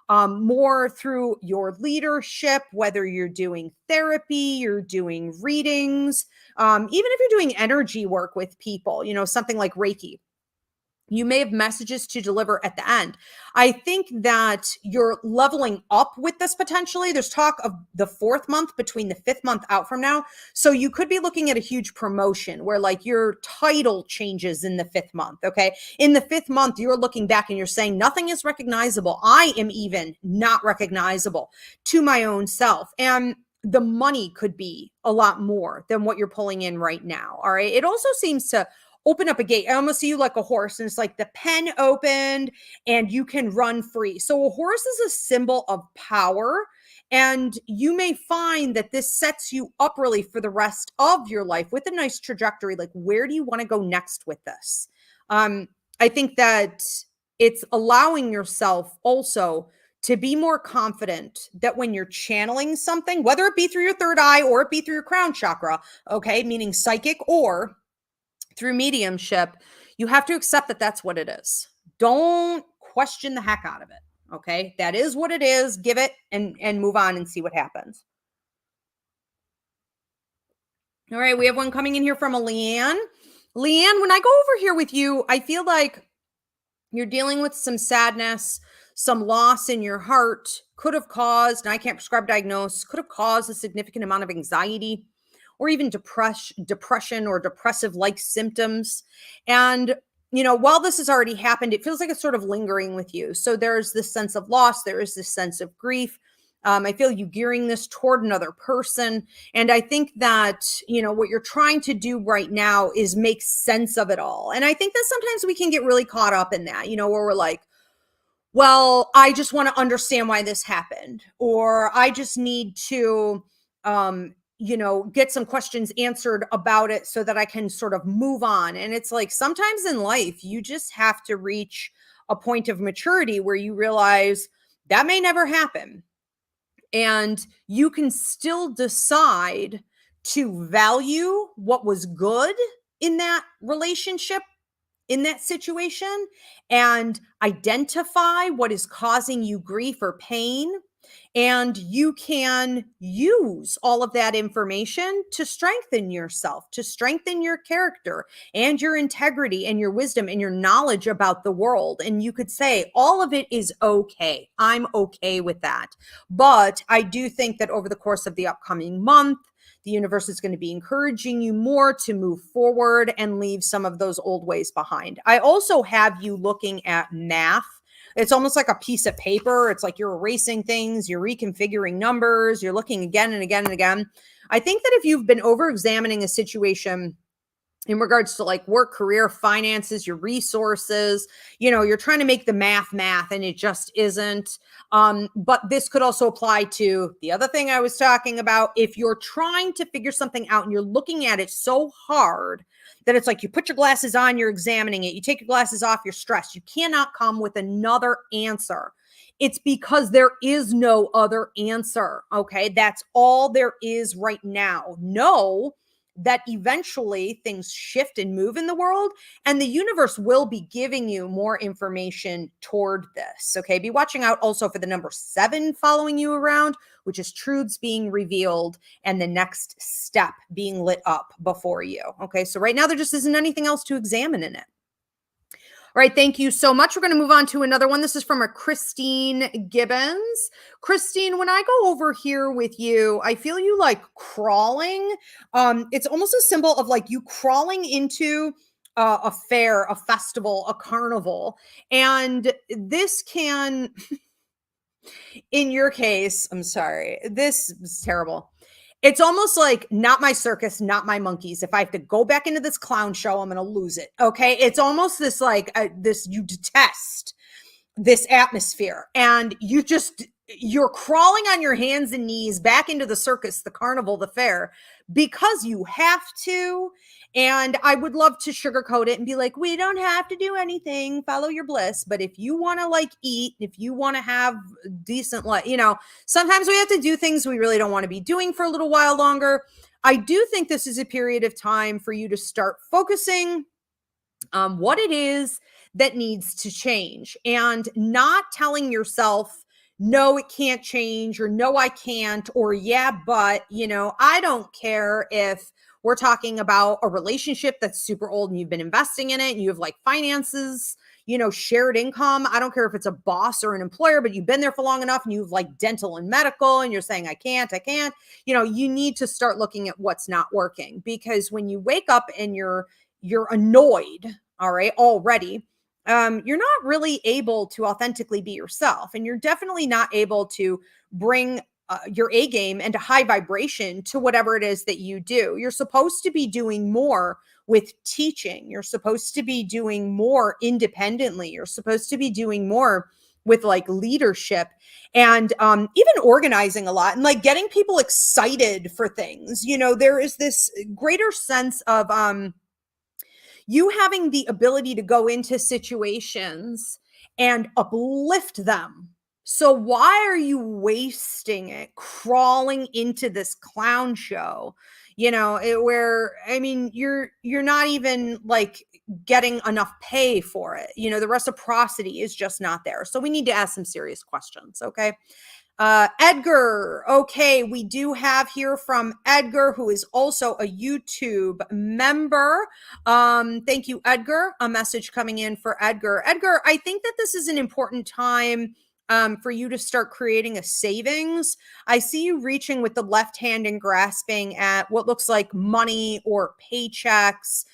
more through your leadership, whether you're doing therapy, you're doing readings, even if you're doing energy work with people, something like Reiki. You may have messages to deliver at the end. I think that you're leveling up with this potentially. There's talk of the 4th month between the 5th month out from now. So you could be looking at a huge promotion where like your title changes in the 5th month. Okay. In the 5th month, you're looking back and you're saying nothing is recognizable. I am even not recognizable to my own self. And the money could be a lot more than what you're pulling in right now. All right. It also seems to open up a gate. I almost see you like a horse, and it's like the pen opened and you can run free. So a horse is a symbol of power And you may find that this sets you up really for the rest of your life with a nice trajectory. Like, where do you want to go next with this? I think that it's allowing yourself also to be more confident that when you're channeling something, whether it be through your third eye or it be through your crown chakra, okay, meaning psychic or through mediumship, you have to accept that that's what it is. Don't question the heck out of it. Okay, that is what it is. Give it and move on and see what happens. All right, we have one coming in here from a Leanne. Leanne, when I go over here with you, I feel like you're dealing with some sadness, some loss in your heart, could have caused, and I can't prescribe diagnose, could have caused a significant amount of anxiety or even depression or depressive like symptoms. And, while this has already happened, it feels like it's sort of lingering with you. So there's this sense of loss, there is this sense of grief. I feel you gearing this toward another person. And I think that, what you're trying to do right now is make sense of it all. And I think that sometimes we can get really caught up in that, where we're like, well, I just want to understand why this happened, or I just need to, get some questions answered about it so that I can sort of move on. And it's like sometimes in life, you just have to reach a point of maturity where you realize that may never happen. And you can still decide to value what was good in that relationship, in that situation, and identify what is causing you grief or pain. And you can use all of that information to strengthen yourself, to strengthen your character and your integrity and your wisdom and your knowledge about the world. And you could say, all of it is okay. I'm okay with that. But I do think that over the course of the upcoming month, the universe is going to be encouraging you more to move forward and leave some of those old ways behind. I also have you looking at math. It's almost like a piece of paper. It's like you're erasing things, you're reconfiguring numbers, you're looking again and again and again. I think that if you've been over-examining a situation in regards to like work, career, finances, your resources, you're trying to make the math and it just isn't. But this could also apply to the other thing I was talking about. If you're trying to figure something out and you're looking at it so hard that it's like you put your glasses on, you're examining it, you take your glasses off, you're stressed. You cannot come with another answer. It's because there is no other answer. Okay. That's all there is right now. No, that eventually things shift and move in the world, and the universe will be giving you more information toward this. Okay. Be watching out also for the number 7 following you around, which is truths being revealed and the next step being lit up before you. Okay. So right now there just isn't anything else to examine in it. All right, thank you so much. We're going to move on to another one. This is from a Christine Gibbons. Christine, when I go over here with you, I feel you like crawling. It's almost a symbol of like you crawling into a fair, a festival, a carnival. And this can, in your case, I'm sorry, this is terrible. It's almost like not my circus, not my monkeys. If I have to go back into this clown show, I'm going to lose it. Okay. It's almost this like you detest this atmosphere and you're crawling on your hands and knees back into the circus, the carnival, the fair, because you have to. And I would love to sugarcoat it and be like, we don't have to do anything, follow your bliss. But if you want to like eat, if you want to have decent life, sometimes we have to do things we really don't want to be doing for a little while longer. I do think this is a period of time for you to start focusing on what it is that needs to change and not telling yourself, no, it can't change, or no, I can't, or yeah, but, I don't care if we're talking about a relationship that's super old and you've been investing in it and you have like finances, shared income. I don't care if it's a boss or an employer, but you've been there for long enough and you've like dental and medical and you're saying, I can't. You need to start looking at what's not working, because when you wake up and you're annoyed, all right, already, you're not really able to authentically be yourself. And you're definitely not able to bring your A game and a high vibration to whatever it is that you do. You're supposed to be doing more with teaching. You're supposed to be doing more independently. You're supposed to be doing more with like leadership and even organizing a lot and like getting people excited for things. There is this greater sense of you having the ability to go into situations and uplift them. So why are you wasting it crawling into this clown show? Where I mean, you're not even like getting enough pay for it. The reciprocity is just not there. So we need to ask some serious questions. Okay. Edgar. Okay, we do have here from Edgar, who is also a YouTube member. Thank you, Edgar. A message coming in for Edgar. Edgar, I think that this is an important time for you to start creating a savings. I see you reaching with the left hand and grasping at what looks like money or paychecks.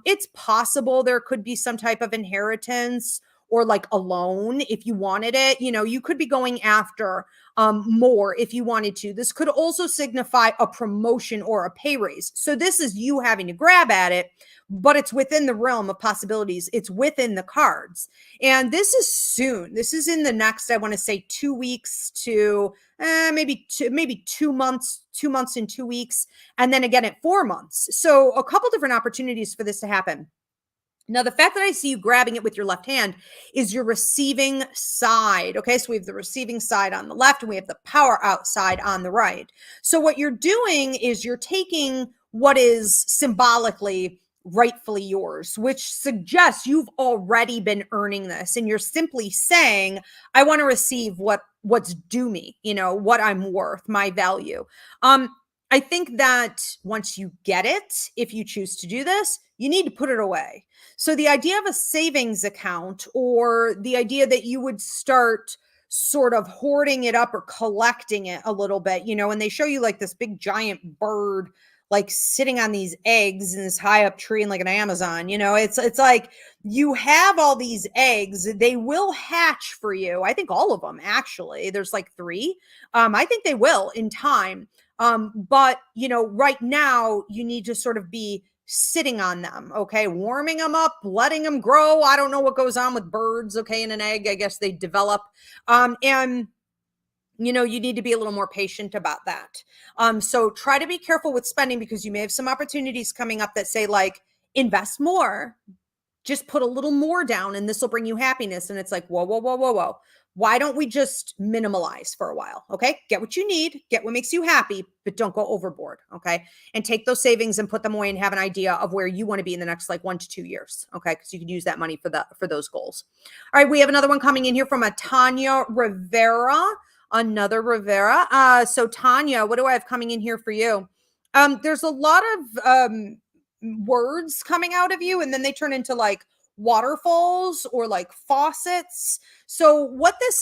It's possible there could be some type of inheritance or like a loan if you wanted it. You could be going after more if you wanted to. This could also signify a promotion or a pay raise. So this is you having to grab at it, but it's within the realm of possibilities. It's within the cards. And this is soon. This is in the next, I want to say 2 weeks to maybe 2 months, 2 months and 2 weeks. And then again at 4 months. So a couple different opportunities for this to happen. Now, the fact that I see you grabbing it with your left hand is your receiving side. Okay, so we have the receiving side on the left and we have the power outside on the right. So what you're doing is you're taking what is symbolically rightfully yours, which suggests you've already been earning this. And you're simply saying, I want to receive what's due me, what I'm worth, my value. I think that once you get it, if you choose to do this, you need to put it away. So the idea of a savings account or the idea that you would start sort of hoarding it up or collecting it a little bit, and they show you like this big giant bird like sitting on these eggs in this high up tree in like an Amazon, it's like you have all these eggs. They will hatch for you. I think all of them, actually. There's like 3. I think they will in time. But right now you need to sort of be sitting on them, okay, warming them up, letting them grow. I don't know what goes on with birds, okay, in an egg. I guess they develop. And you need to be a little more patient about that. So try to be careful with spending because you may have some opportunities coming up that say like, invest more, just put a little more down and this will bring you happiness. And it's like, whoa, whoa, whoa, whoa, whoa. Why don't we just minimalize for a while? Okay. Get what you need, get what makes you happy, but don't go overboard. Okay. And take those savings and put them away and have an idea of where you want to be in the next like 1 to 2 years. Okay. Because you can use that money for those goals. All right. We have another one coming in here from a Tanya Rivera, another Rivera. So Tanya, what do I have coming in here for you? There's a lot of words coming out of you and then they turn into like waterfalls or like faucets. So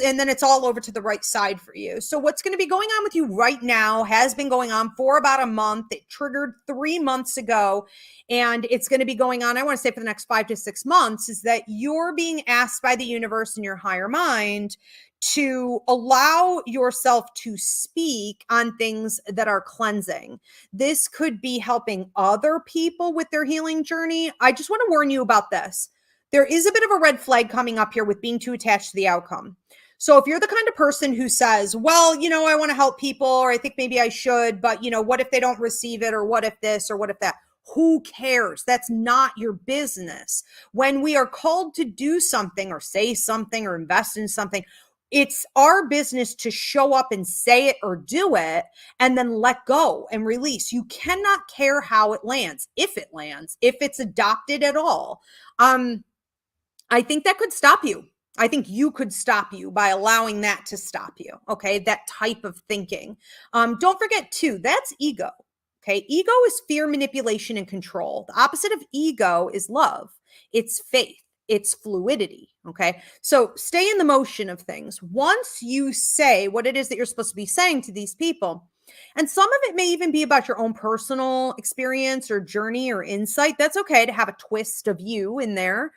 and then it's all over to the right side for you. So what's going to be going on with you right now has been going on for about a month. It triggered 3 months ago and it's going to be going on, I want to say for the next 5 to 6 months, is that you're being asked by the universe and your higher mind to allow yourself to speak on things that are cleansing. This could be helping other people with their healing journey. I just want to warn you about this. There is a bit of a red flag coming up here with being too attached to the outcome. So if you're the kind of person who says, well, I want to help people, or I think maybe I should, but what if they don't receive it, or what if this, or what if that? Who cares? That's not your business. When we are called to do something or say something or invest in something, it's our business to show up and say it or do it and then let go and release. You cannot care how it lands, if it's adopted at all. I think that could stop you. I think you could stop you by allowing that to stop you. Okay. That type of thinking. Don't forget too, that's ego. Okay. Ego is fear, manipulation, and control. The opposite of ego is love. It's faith. It's fluidity. Okay. So stay in the motion of things. Once you say what it is that you're supposed to be saying to these people, and some of it may even be about your own personal experience or journey or insight. That's okay to have a twist of you in there.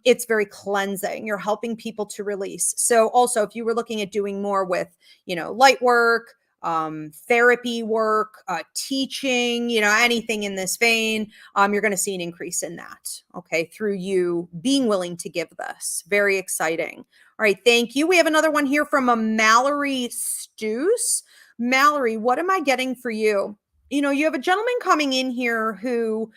It's very cleansing. You're helping people to release. So also, if you were looking at doing more with, light work, therapy work, teaching, anything in this vein, you're going to see an increase in that, okay, through you being willing to give this. Very exciting. All right, thank you. We have another one here from a Mallory Stews. Mallory, what am I getting for you? You have a gentleman coming in here who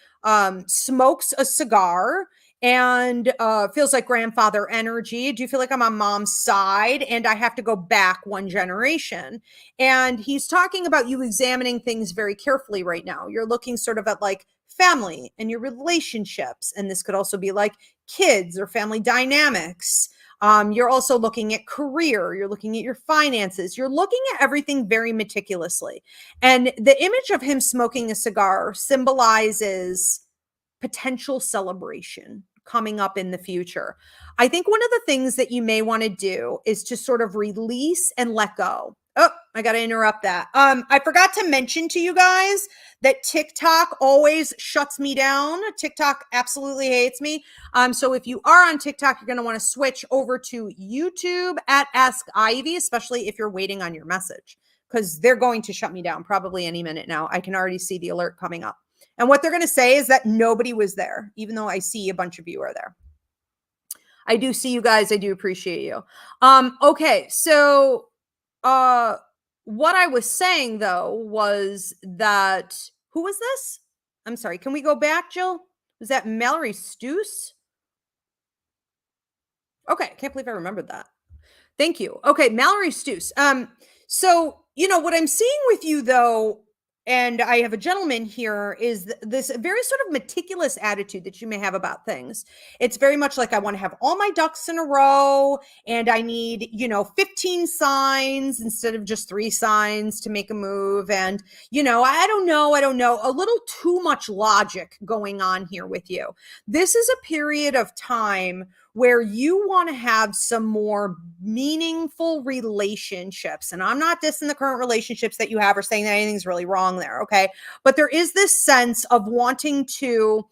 smokes a cigar and feels like grandfather energy. Do you feel like I'm on mom's side and I have to go back one generation? And he's talking about you examining things very carefully right now. You're looking sort of at like family and your relationships. And this could also be like kids or family dynamics. You're also looking at career. You're looking at your finances. You're looking at everything very meticulously. And the image of him smoking a cigar symbolizes potential celebration coming up in the future. I think one of the things that you may want to do is to sort of release and let go. Oh, I got to interrupt that. I forgot to mention to you guys that TikTok always shuts me down. TikTok absolutely hates me. So if you are on TikTok, you're going to want to switch over to YouTube at Ask Ivy, especially if you're waiting on your message, because they're going to shut me down probably any minute now. I can already see the alert coming up. And what they're going to say is that nobody was there, even though I see a bunch of you are there. I do see you guys. I do appreciate you. Okay. So, what I was saying though was that, who was this? I'm sorry. Can we go back, Jill? Was that Mallory Stews? Okay. I can't believe I remembered that. Thank you. Okay. Mallory Stews. So, what I'm seeing with you though, and I have a gentleman here, is this very sort of meticulous attitude that you may have about things. It's very much like I want to have all my ducks in a row and I need, 15 signs instead of just 3 signs to make a move. And, I don't know, a little too much logic going on here with you. This is a period of time where you want to have some more meaningful relationships. And I'm not dissing the current relationships that you have or saying that anything's really wrong there, okay? But there is this sense of wanting to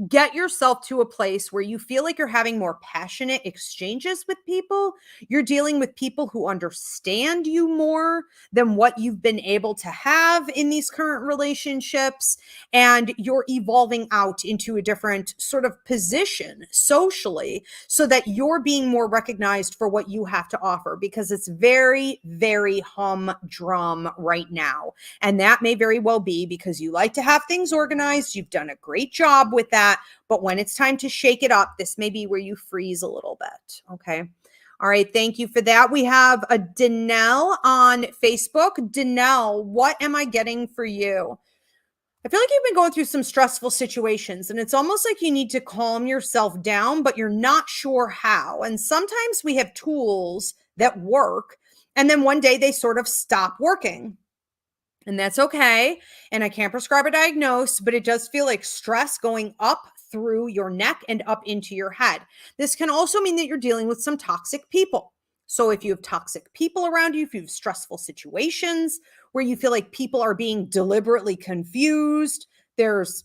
get yourself to a place where you feel like you're having more passionate exchanges with people. You're dealing with people who understand you more than what you've been able to have in these current relationships. And you're evolving out into a different sort of position socially so that you're being more recognized for what you have to offer, because it's very, very humdrum right now. And that may very well be because you like to have things organized. You've done a great job with that. But when it's time to shake it up, this may be where you freeze a little bit. Okay. All right. Thank you for that. We have a Danelle on Facebook. Danelle, what am I getting for you? I feel like you've been going through some stressful situations and it's almost like you need to calm yourself down, but you're not sure how. And sometimes we have tools that work and then one day they sort of stop working. And that's okay. And I can't prescribe a diagnose, but it does feel like stress going up through your neck and up into your head. This can also mean that you're dealing with some toxic people. So if you have toxic people around you, if you have stressful situations where you feel like people are being deliberately confused, there's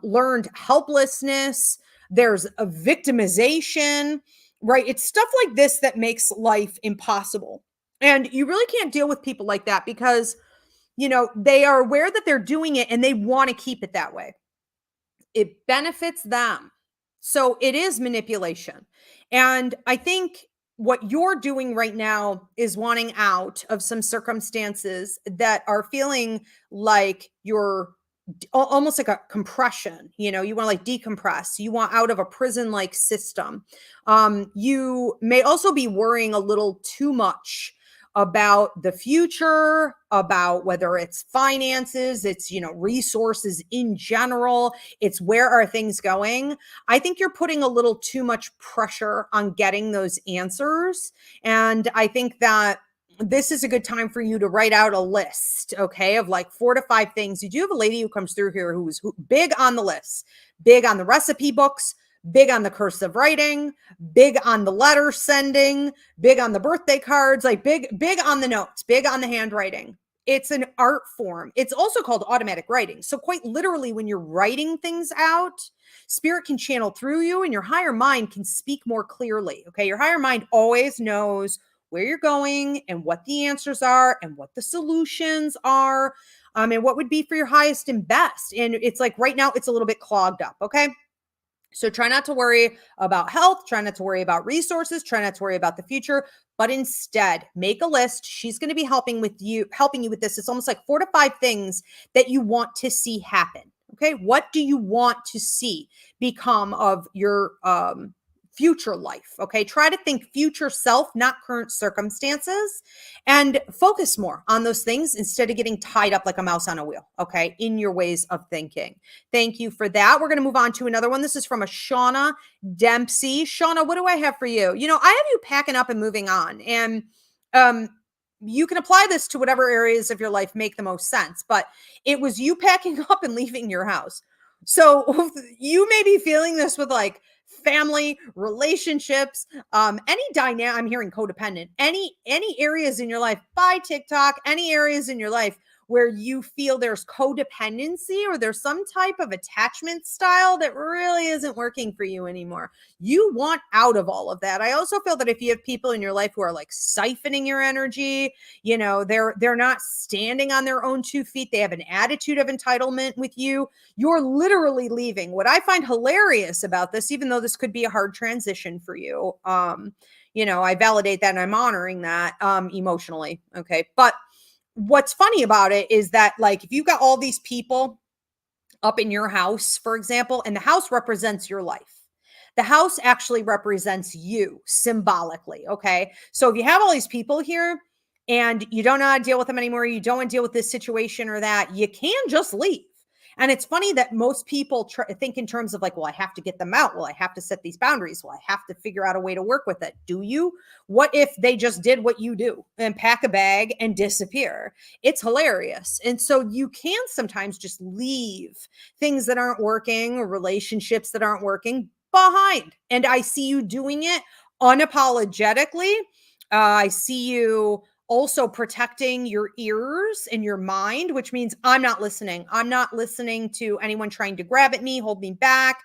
learned helplessness, there's a victimization, right? It's stuff like this that makes life impossible. And you really can't deal with people like that because they are aware that they're doing it and they want to keep it that way. It benefits them. So it is manipulation. And I think what you're doing right now is wanting out of some circumstances that are feeling like you're almost like a compression. You want to like decompress. You want out of a prison-like system. You may also be worrying a little too much about the future, about whether it's finances, it's, resources in general, it's where are things going. I think you're putting a little too much pressure on getting those answers. And I think that this is a good time for you to write out a list, okay, of like 4 to 5 things. You do have a lady who comes through here who's big on the list, big on the recipe books, big on the cursive writing, big on the letter sending, big on the birthday cards, like big on the notes, big on the handwriting. It's an art form. It's also called automatic writing. So quite literally, when you're writing things out, spirit can channel through you and your higher mind can speak more clearly. Okay. Your higher mind always knows where you're going and what the answers are and what the solutions are, and what would be for your highest and best. And it's like right now it's a little bit clogged up. Okay. So try not to worry about health, try not to worry about resources, try not to worry about the future, but instead make a list. She's going to be helping you with this. It's almost like 4 to 5 things that you want to see happen. Okay? What do you want to see become of your future life? Okay? Try to think future self, not current circumstances, and focus more on those things instead of getting tied up like a mouse on a wheel, okay, in your ways of thinking. Thank you for that. We're going to move on to another one. This is from a Shauna Dempsey. Shauna, what do I have for you? I have you packing up and moving on. And you can apply this to whatever areas of your life make the most sense, but it was you packing up and leaving your house. So you may be feeling this with like family, relationships, any dynamic. I'm hearing codependent, any areas in your life, by TikTok, any areas in your life where you feel there's codependency or there's some type of attachment style that really isn't working for you anymore. You want out of all of that. I also feel that if you have people in your life who are like siphoning your energy, they're not standing on their own 2 feet. They have an attitude of entitlement with you. You're literally leaving. What I find hilarious about this, even though this could be a hard transition for you, I validate that and I'm honoring that emotionally. Okay. But what's funny about it is that, like, if you've got all these people up in your house, for example, and the house represents your life, the house actually represents you symbolically. Okay. So if you have all these people here and you don't know how to deal with them anymore, you don't want to deal with this situation or that, you can just leave. And it's funny that most people think in terms of like, well, I have to get them out. Well, I have to set these boundaries. Well, I have to figure out a way to work with it. Do you? What if they just did what you do and pack a bag and disappear? It's hilarious. And so you can sometimes just leave things that aren't working or relationships that aren't working behind. And I see you doing it unapologetically. I see you also protecting your ears and your mind, which means I'm not listening. I'm not listening to anyone trying to grab at me, hold me back,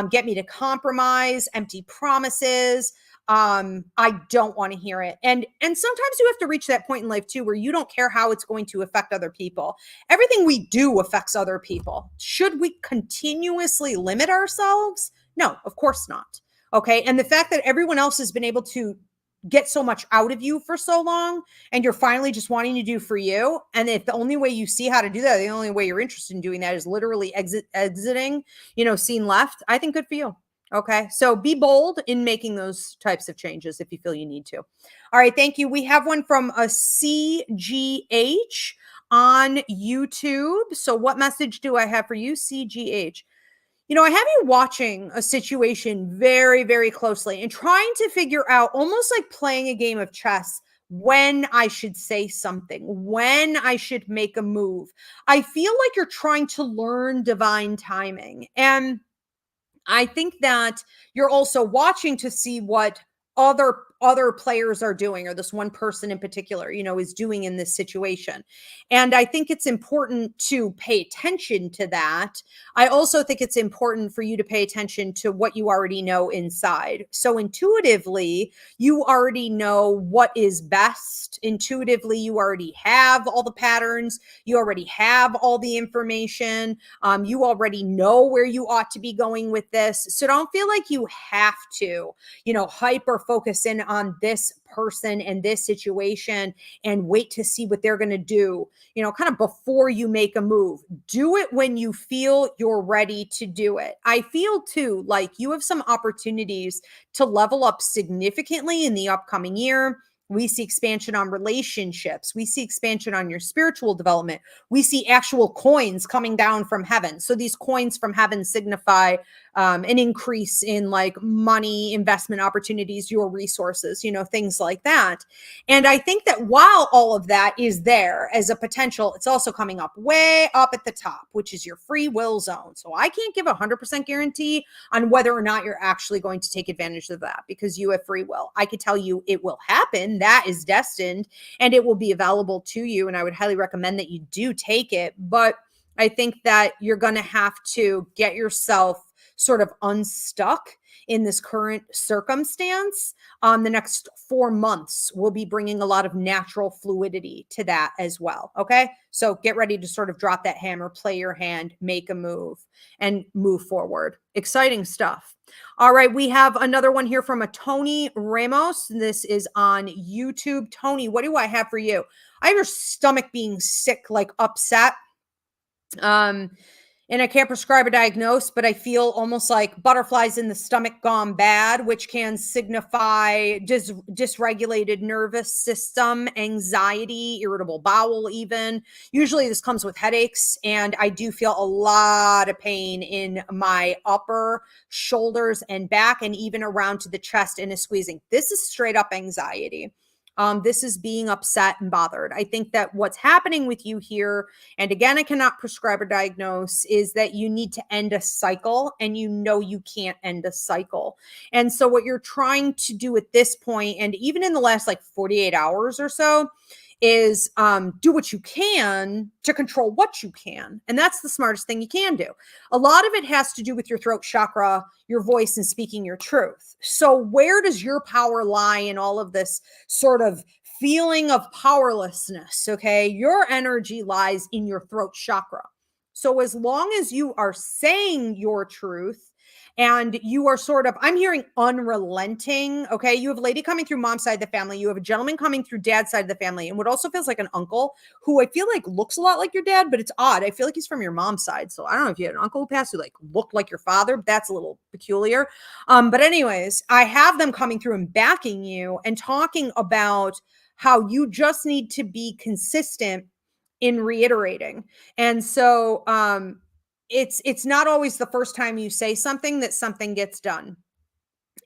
get me to compromise, empty promises. I don't want to hear it. And sometimes you have to reach that point in life too, where you don't care how it's going to affect other people. Everything we do affects other people. Should we continuously limit ourselves? No, of course not. Okay. And the fact that everyone else has been able to get so much out of you for so long and you're finally just wanting to do for you, and if the only way you see how to do that, the only way you're interested in doing that is literally exiting, scene left, I think good for you. Okay. So be bold in making those types of changes if you feel you need to. All right. Thank you. We have one from a CGH on YouTube. So what message do I have for you, CGH? I have you watching a situation very, very closely and trying to figure out, almost like playing a game of chess, when I should say something, when I should make a move. I feel like you're trying to learn divine timing. And I think that you're also watching to see what other players are doing, or this one person in particular, is doing in this situation. And I think it's important to pay attention to that. I also think it's important for you to pay attention to what you already know inside. So intuitively, you already know what is best. Intuitively, you already have all the patterns. You already have all the information. You already know where you ought to be going with this. So don't feel like you have to, hyper focus in on this person and this situation and wait to see what they're going to do, kind of before you make a move. Do it when you feel you're ready to do it. I feel too like you have some opportunities to level up significantly in the upcoming year. We see expansion on relationships. We see expansion on your spiritual development. We see actual coins coming down from heaven. So these coins from heaven signify an increase in like money, investment opportunities, your resources, things like that. And I think that while all of that is there as a potential, it's also coming up way up at the top, which is your free will zone. So I can't give 100% guarantee on whether or not you're actually going to take advantage of that, because you have free will. I could tell you it will happen. That is destined and it will be available to you. And I would highly recommend that you do take it. But I think that you're going to have to get yourself sort of unstuck in this current circumstance. The next 4 months will be bringing a lot of natural fluidity to that as well. Okay. So get ready to sort of drop that hammer, play your hand, make a move, and move forward. Exciting stuff. All right. We have another one here from a Tony Ramos. This is on YouTube. Tony, what do I have for you? I have your stomach being sick, like upset. And I can't prescribe a diagnose, but I feel almost like butterflies in the stomach gone bad, which can signify dysregulated nervous system, anxiety, irritable bowel even. Usually this comes with headaches, and I do feel a lot of pain in my upper shoulders and back, and even around to the chest and a squeezing. This is straight up anxiety. This is being upset and bothered. I think that what's happening with you here, and again, I cannot prescribe or diagnose, is that you need to end a cycle, and you know you can't end a cycle. And so what you're trying to do at this point, and even in the last like 48 hours or so, is do what you can to control what you can. And that's the smartest thing you can do. A lot of it has to do with your throat chakra, your voice, and speaking your truth. So where does your power lie in all of this sort of feeling of powerlessness? Okay. Your energy lies in your throat chakra. So as long as you are saying your truth, and you are sort of, I'm hearing unrelenting. Okay. You have a lady coming through mom's side of the family. You have a gentleman coming through dad's side of the family. And what also feels like an uncle who I feel like looks a lot like your dad, but it's odd. I feel like he's from your mom's side. So I don't know if you had an uncle who passed who like looked like your father. That's a little peculiar. But anyways, I have them coming through and backing you and talking about how you just need to be consistent in reiterating. And so, it's not always the first time you say something that something gets done.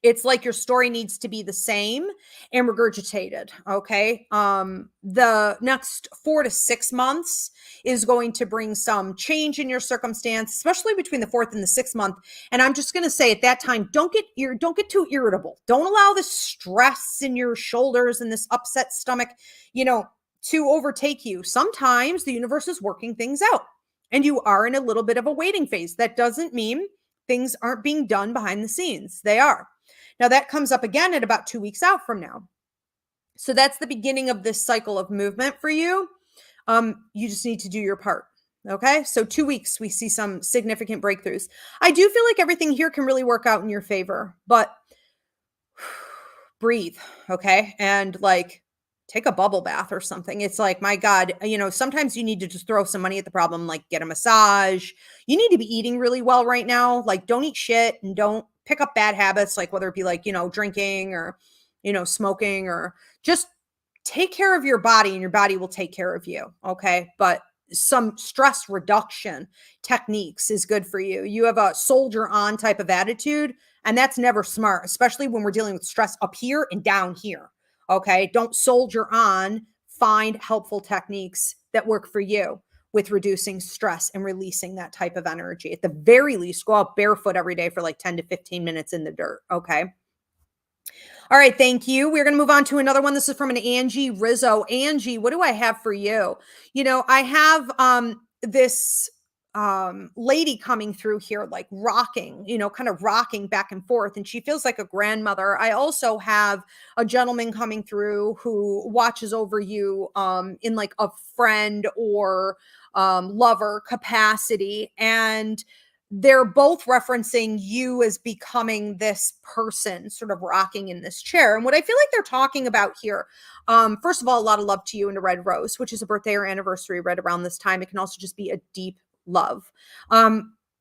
It's like your story needs to be the same and regurgitated. Okay. The next 4 to 6 months is going to bring some change in your circumstance, especially between the 4th and the 6th month. And I'm just going to say at that time, don't get too irritable. Don't allow the stress in your shoulders and this upset stomach, to overtake you. Sometimes the universe is working things out, and you are in a little bit of a waiting phase. That doesn't mean things aren't being done behind the scenes. They are. Now that comes up again at about 2 weeks out from now. So that's the beginning of this cycle of movement for you. You just need to do your part. Okay. So 2 weeks, we see some significant breakthroughs. I do feel like everything here can really work out in your favor, but breathe. Okay. And like, take a bubble bath or something. It's like, my God, sometimes you need to just throw some money at the problem, like get a massage. You need to be eating really well right now. Like, don't eat shit and don't pick up bad habits, like whether it be like, drinking or, smoking, or just take care of your body, and your body will take care of you. Okay. But some stress reduction techniques is good for you. You have a soldier on type of attitude, and that's never smart, especially when we're dealing with stress up here and down here. Okay. Don't soldier on. Find helpful techniques that work for you with reducing stress and releasing that type of energy. At the very least, go out barefoot every day for like 10 to 15 minutes in the dirt. Okay. All right. Thank you. We're going to move on to another one. This is from an Angie Rizzo. Angie, what do I have for you? I have this lady coming through here, like rocking, kind of rocking back and forth. And she feels like a grandmother. I also have a gentleman coming through who watches over you in like a friend or lover capacity. And they're both referencing you as becoming this person sort of rocking in this chair. And what I feel like they're talking about here, first of all, a lot of love to you and a red rose, which is a birthday or anniversary right around this time. It can also just be a deep love.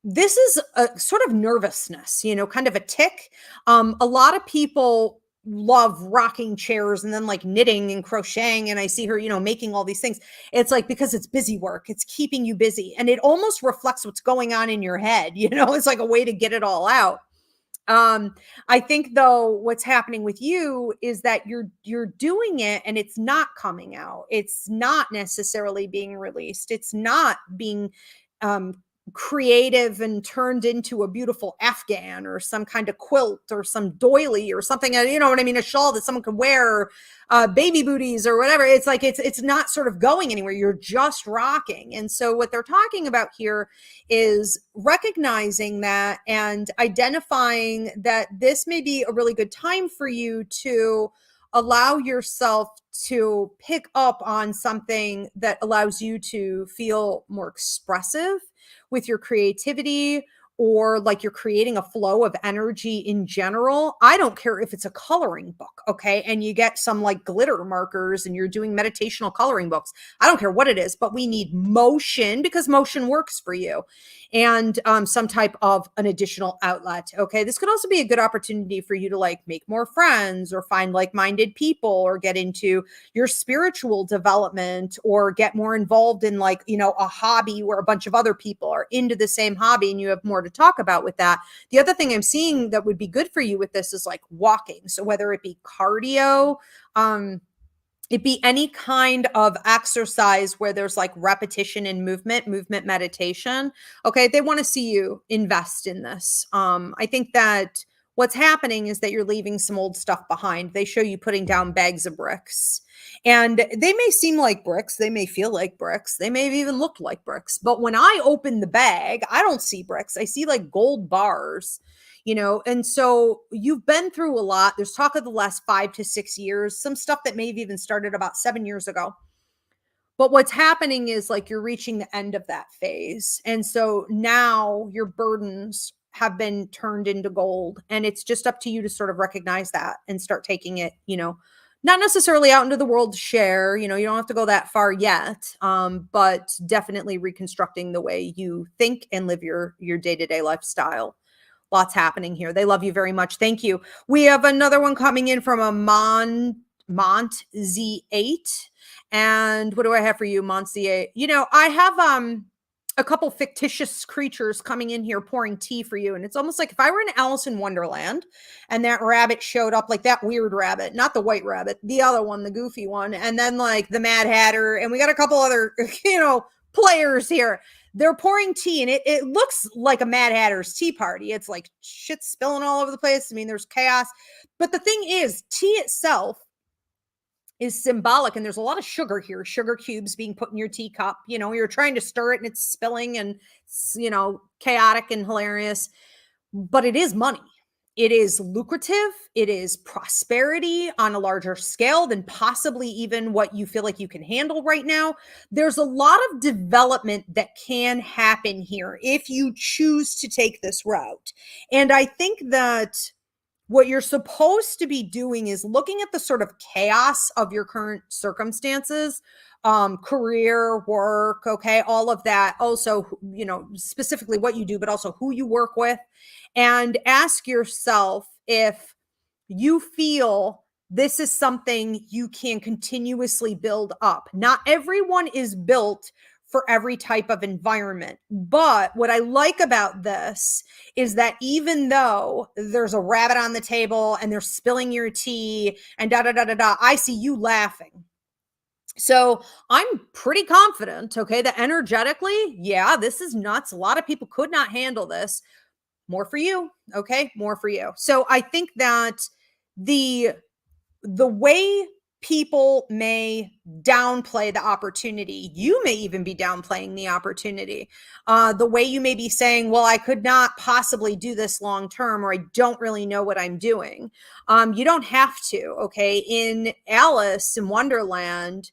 This is a sort of nervousness, kind of a tick. A lot of people love rocking chairs and then like knitting and crocheting. And I see her, making all these things. It's like, because it's busy work, it's keeping you busy. And it almost reflects what's going on in your head. It's like a way to get it all out. I think though, what's happening with you is that you're doing it and it's not coming out. It's not necessarily being released. It's not being, creative and turned into a beautiful Afghan or some kind of quilt or some doily or something, you know what I mean, a shawl that someone could wear, or baby booties or whatever. It's like it's not sort of going anywhere. You're just rocking. And so what they're talking about here is recognizing that and identifying that this may be a really good time for you to allow yourself to pick up on something that allows you to feel more expressive with your creativity, or like you're creating a flow of energy in general. I don't care if it's a coloring book, okay? And you get some like glitter markers and you're doing meditational coloring books. I don't care what it is, but we need motion because motion works for you, and some type of an additional outlet, okay? This could also be a good opportunity for you to like make more friends or find like-minded people or get into your spiritual development or get more involved in like, you know, a hobby where a bunch of other people are into the same hobby and you have more to talk about with that. The other thing I'm seeing that would be good for you with this is like walking. So whether it be cardio, it be any kind of exercise where there's like repetition and movement meditation. Okay, they want to see you invest in this. I think that what's happening is that you're leaving some old stuff behind. They show you putting down bags of bricks, and they may seem like bricks, they may feel like bricks, they may have even looked like bricks, but when I open the bag, I don't see bricks, I see like gold bars, you know. And so you've been through a lot. There's talk of the last 5 to 6 years, some stuff that may have even started about 7 years ago. But what's happening is like you're reaching the end of that phase. And so now your burdens have been turned into gold. And it's just up to you to sort of recognize that and start taking it, you know, not necessarily out into the world to share. You know, you don't have to go that far yet, but definitely reconstructing the way you think and live your day-to-day lifestyle. Lots happening here. They love you very much. Thank you. We have another one coming in from a Mont Z8. And what do I have for you, Mont Z8? You know, I have a couple fictitious creatures coming in here pouring tea for you. And it's almost like if I were in Alice in Wonderland and that rabbit showed up, like that weird rabbit, not the white rabbit, the other one, the goofy one, and then like the Mad Hatter, and we got a couple other, you know, players here. They're pouring tea, and it looks like a Mad Hatter's tea party. It's like shit spilling all over the place. I mean, there's chaos. But the thing is, tea itself is symbolic, and there's a lot of sugar here, sugar cubes being put in your teacup. You know, you're trying to stir it and it's spilling, and it's, you know, chaotic and hilarious. But it is money. It is lucrative. It is prosperity on a larger scale than possibly even what you feel like you can handle right now. There's a lot of development that can happen here if you choose to take this route. And I think that what you're supposed to be doing is looking at the sort of chaos of your current circumstances, career, work, okay, all of that. Also, you know, specifically what you do, but also who you work with, and ask yourself if you feel this is something you can continuously build up. Not everyone is built for every type of environment. But what I like about this is that even though there's a rabbit on the table and they're spilling your tea and da da da da da, I see you laughing. So I'm pretty confident, okay, that energetically, yeah, this is nuts. A lot of people could not handle this. More for you, okay? More for you. So I think that the way people may downplay the opportunity, you may even be downplaying the opportunity. The way you may be saying, well, I could not possibly do this long term, or I don't really know what I'm doing. You don't have to, okay? In Alice in Wonderland,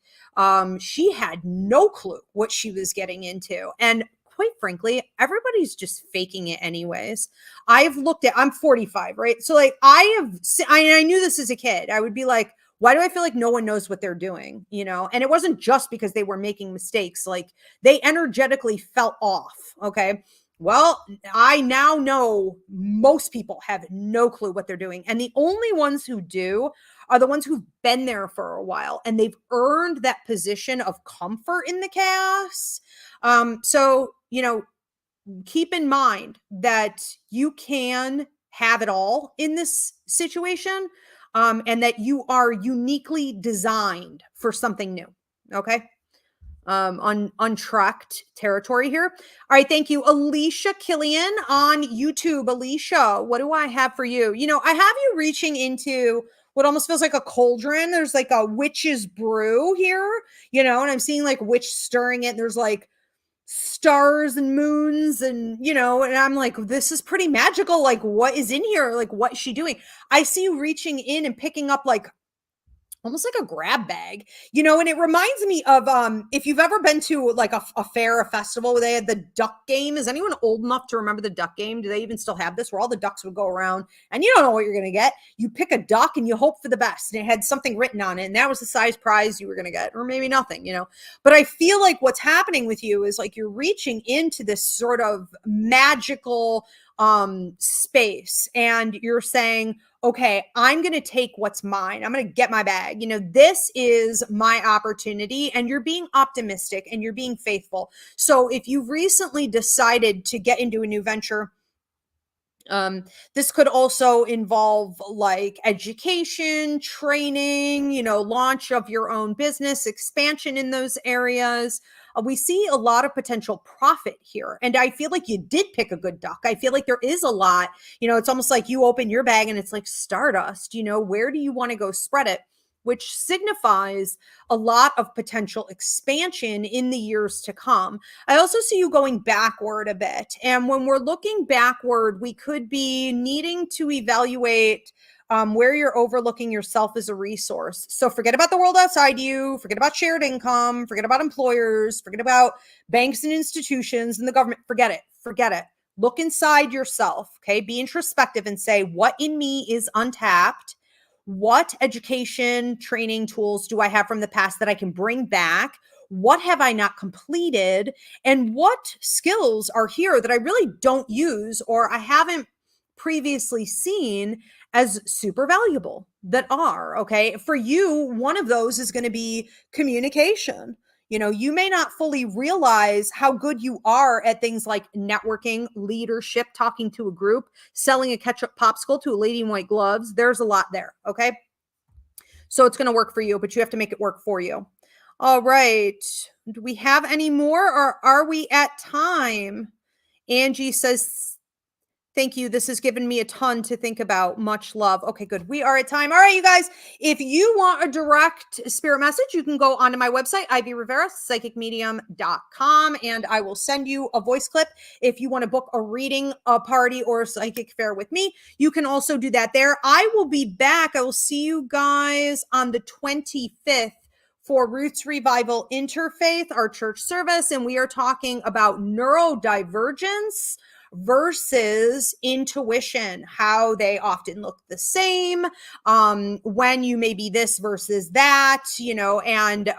she had no clue what she was getting into. And quite frankly, everybody's just faking it anyways. I'm 45, right? So like I knew this as a kid. I would be like, why do I feel like no one knows what they're doing? You know, and it wasn't just because they were making mistakes. Like they energetically felt off. Okay. Well, I now know most people have no clue what they're doing. And the only ones who do are the ones who've been there for a while and they've earned that position of comfort in the chaos. So, you know, keep in mind that you can have it all in this situation, and that you are uniquely designed for something new. Okay. untrekked territory here. All right, thank you. Alicia Killian on YouTube. Alicia, what do I have for you? I have you reaching into what almost feels like a cauldron. There's like a witch's brew here, and I'm seeing like witch stirring it. There's like stars and moons and and I'm like, this is pretty magical. Like, what is in here? Like, what is she doing? I see you reaching in and picking up like almost like a grab bag, and it reminds me of if you've ever been to like a fair, a festival where they had the duck game. Is anyone old enough to remember the duck game? Do they even still have this, where all the ducks would go around and you don't know what you're going to get? You pick a duck and you hope for the best, and it had something written on it, and that was the size prize you were going to get, or maybe nothing, but I feel like what's happening with you is like you're reaching into this sort of magical space, and you're saying, okay, I'm going to take what's mine. I'm going to get my bag. This is my opportunity, and you're being optimistic and you're being faithful. So if you've recently decided to get into a new venture, this could also involve like education, training, launch of your own business, expansion in those areas. We see a lot of potential profit here. And I feel like you did pick a good duck. I feel like there is a lot, it's almost like you open your bag and it's like stardust, where do you want to go spread it? Which signifies a lot of potential expansion in the years to come. I also see you going backward a bit. And when we're looking backward, we could be needing to evaluate where you're overlooking yourself as a resource. So forget about the world outside you, forget about shared income, forget about employers, forget about banks and institutions and the government. Forget it. Look inside yourself, okay? Be introspective and say, what in me is untapped? What education, training tools do I have from the past that I can bring back? What have I not completed? And what skills are here that I really don't use or I haven't previously seen as super valuable that are, okay? For you, one of those is going to be communication. You may not fully realize how good you are at things like networking, leadership, talking to a group, selling a ketchup popsicle to a lady in white gloves. There's a lot there, okay? So it's going to work for you, but you have to make it work for you. All right. Do we have any more, or are we at time? Angie says, thank you. This has given me a ton to think about. Much love. Okay, good. We are at time. All right, you guys. If you want a direct spirit message, you can go onto my website, Ivy Rivera, psychicmedium.com, and I will send you a voice clip. If you want to book a reading, a party, or a psychic fair with me, you can also do that there. I will be back. I will see you guys on the 25th for Roots Revival Interfaith, our church service, and we are talking about neurodivergence versus intuition, how they often look the same, when you may be this versus that, and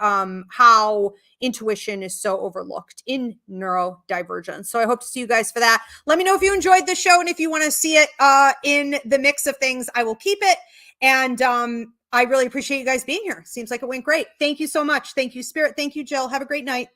how intuition is so overlooked in neurodivergence. So I hope to see you guys for that. Let me know if you enjoyed the show, and if you want to see it in the mix of things, I will keep it. And I really appreciate you guys being here. Seems like it went great. Thank you so much. Thank you, Spirit. Thank you, Jill. Have a great night.